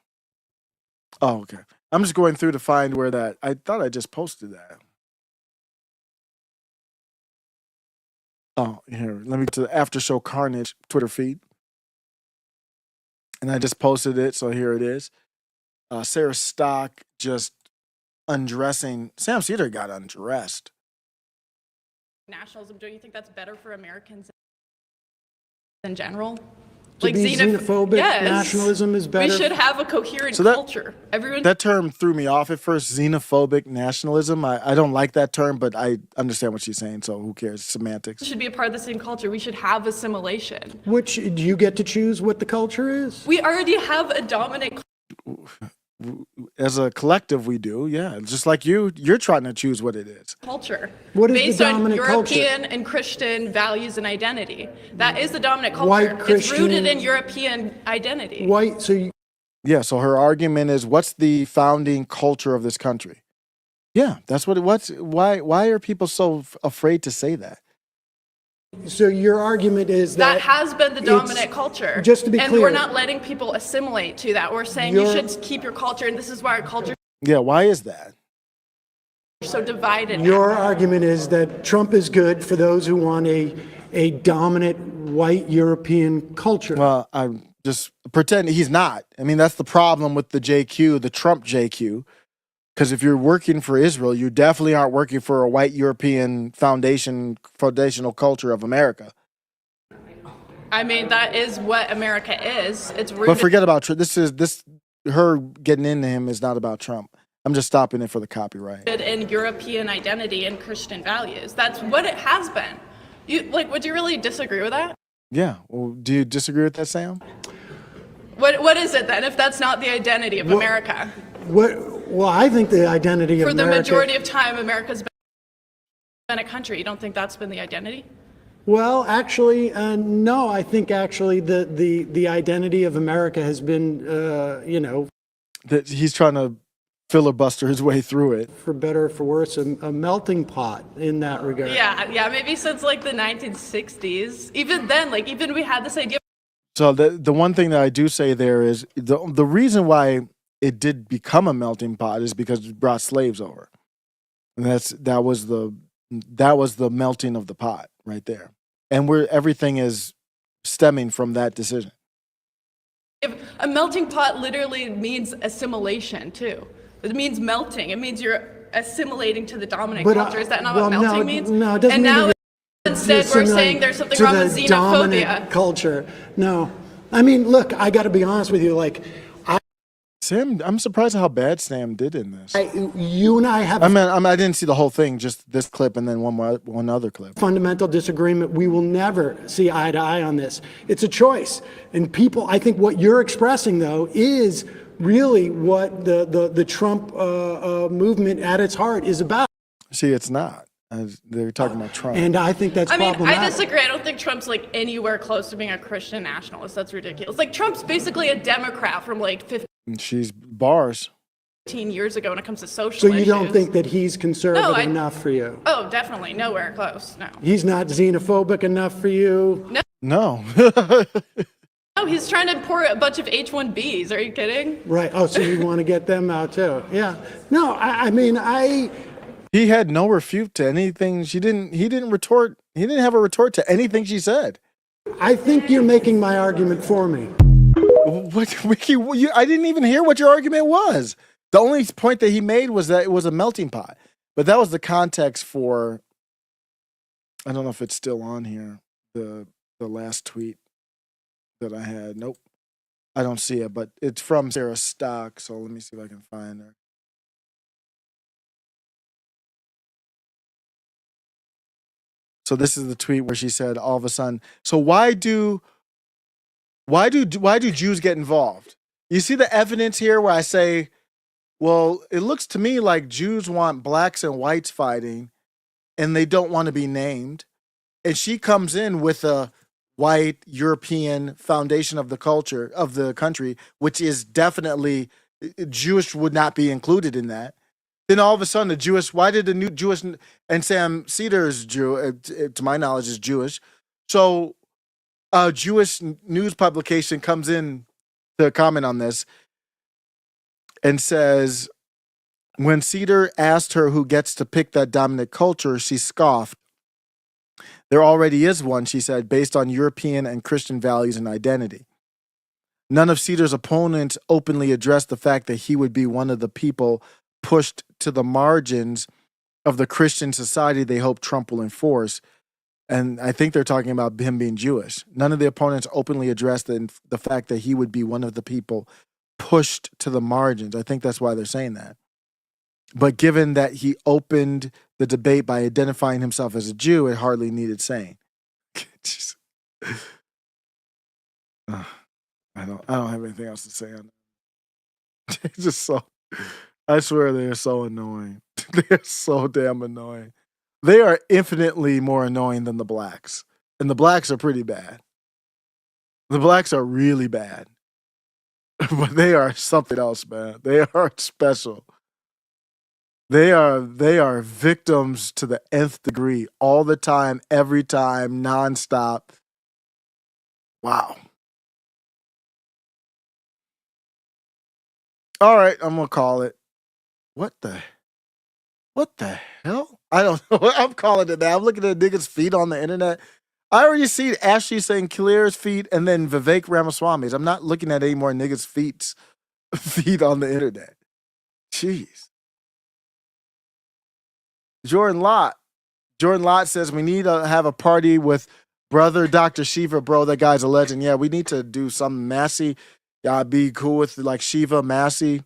Oh, okay. I'm just going through to find where that... I thought I just posted that. Oh, here. Let me get to the After Show Carnage Twitter feed. And I just posted it, so here it is. Sarah Stock just undressing. Sam Cedar got undressed. Nationalism, don't you think that's better for Americans in general? To be xenophobic, yes. nationalism is better. We should have a coherent culture. Everyone. That term threw me off at first, xenophobic nationalism. I don't like that term, but I understand what she's saying, so who cares? Semantics. Should be a part of the same culture. We should have assimilation. Which, do you get to choose what the culture is? We already have a dominant As a collective, we do, yeah. Just like you're trying to choose what it is. culture. What is based the dominant on culture? European and Christian values and identity. That is the dominant culture. White Christian- It's rooted in European identity. White, so you, Yeah, so her argument is, what's the founding culture of this country? Yeah, that's what it was. Why are people so afraid to say that? so your argument is that That has been the dominant it's- culture. Just to be and clear, we're not letting people assimilate to that. We're saying you Your- should keep your culture, and this is why our culture Yeah, why is that? is so divided. your argument is that Trump is good for those who want a dominant white European culture. Well, I'm just pretending he's not. I mean, that's the problem with the JQ, the Trump JQ. Because if you're working for Israel, you definitely aren't working for a white European foundational culture of America. I mean, that is what America is. It's rooted But forget about Trump. Her getting into him is not about Trump. I'm just stopping it for the copyright. in European identity and Christian values. That's what it has been. Would you really disagree with that? Yeah. Well, do you disagree with that, Sam? What is it then, if that's not the identity of America? Well, I think the identity of For the America... majority of time, America's been a country. You don't think that's been the identity? Well, actually, no. I think actually the identity of America has been, That he's trying to filibuster his way through it. for better or for worse, a melting pot in that regard. Yeah, maybe since like the 1960s. Even then, even we had this idea. So the one thing that I do say there is the reason why it did become a melting pot is because it brought slaves over, and that was the melting of the pot right there, and everything is stemming from that decision. A melting pot literally means assimilation too. It means melting. It means you're assimilating to the dominant culture. Is that not what melting means? No, it doesn't and mean now that instead we're saying there's something to wrong the with dominant xenophobia. culture. No, I mean, look, I got to be honest with you. Sam, I'm surprised at how bad Sam did in this. You and I have I didn't see the whole thing, just this clip and then one other clip. fundamental disagreement. We will never see eye to eye on this. It's a choice. And people, I think what you're expressing, though, is really what the Trump movement at its heart is about. See, it's not. They're talking about Trump. And I think that's problematic. I disagree. I don't think Trump's like anywhere close to being a Christian nationalist. That's ridiculous. Like Trump's basically a Democrat from like 15 She's bars. years ago when it comes to social So you issues. don't think that he's conservative No, enough for you? Oh, definitely. Nowhere close. No. He's not xenophobic enough for you? No. No. No, he's trying to import a bunch of H-1Bs. Are you kidding? Right. Oh, so you want to get them out too? Yeah. No, I mean, He had no refute to anything. He didn't retort. He didn't have a retort to anything she said. I think you're making my argument for me. What, Ricky? I didn't even hear what your argument was. The only point that he made was that it was a melting pot. But that was the context for, I don't know if it's still on here, the last tweet that I had. Nope. I don't see it, but it's from Sarah Stock, so let me see if I can find her. So this is the tweet where she said, all of a sudden, so why do Jews get involved? You see the evidence here where I say, well, it looks to me like Jews want blacks and whites fighting and they don't want to be named. And she comes in with a white European foundation of the culture of the country, which is definitely Jewish would not be included in that. Then all of a sudden why did the new Jewish, and Sam Cedar is Jew, to my knowledge is Jewish. So a Jewish news publication comes in to comment on this and says, when Cedar asked her who gets to pick that dominant culture, she scoffed. There already is one, she said, based on European and Christian values and identity. None of Cedar's opponents openly addressed the fact that he would be one of the people pushed to the margins of the Christian society they hope Trump will enforce. And I think they're talking about him being Jewish. None of the opponents openly addressed the fact that he would be one of the people pushed to the margins. I think that's why they're saying that. But given that he opened the debate by identifying himself as a Jew, it hardly needed saying. I don't have anything else to say on that. It's just so, I swear they are so annoying. They are so damn annoying. They are infinitely more annoying than the blacks. And the blacks are pretty bad. The blacks are really bad. But they are something else, man. They are special. They are victims to the nth degree all the time, every time, nonstop. Wow. All right, I'm gonna call it. What the hell? I don't know. I'm calling it that. I'm looking at niggas' feet on the internet. I already see Ashley saying Khalil's feet and then Vivek Ramaswamy's. I'm not looking at any more niggas' feet on the internet. Jeez. Jordan Lott says we need to have a party with brother Dr. Shiva. Bro, that guy's a legend. Yeah, we need to do something Massey. Y'all be cool with like Shiva, Massey.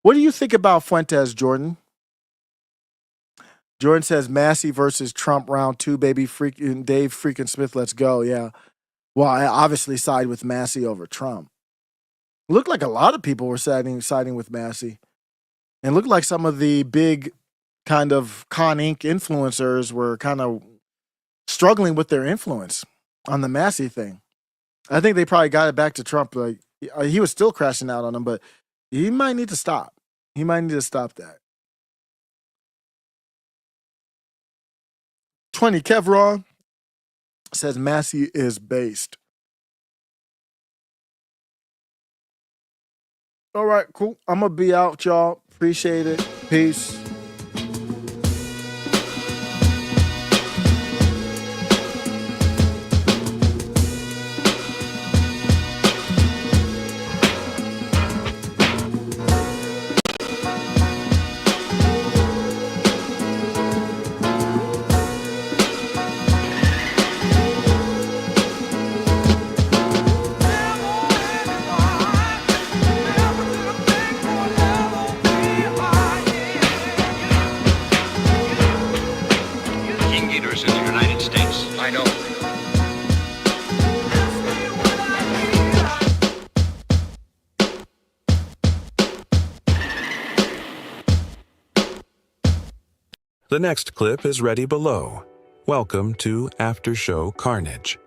What do you think about Fuentes, Jordan? Jordan says Massey versus Trump round 2, baby. Dave freaking Smith, let's go. Yeah. Well, I obviously side with Massey over Trump. Looked like a lot of people were siding with Massey. And looked like some of the big kind of Con Inc. influencers were kind of struggling with their influence on the Massey thing. I think they probably got it back to Trump. Like he was still crashing out on him, but he might need to stop. He might need to stop that. 20 Kevron says Massey is based. All right, cool. I'm going to be out, y'all. Appreciate it. Peace. The next clip is ready below. Welcome to After Show Carnage.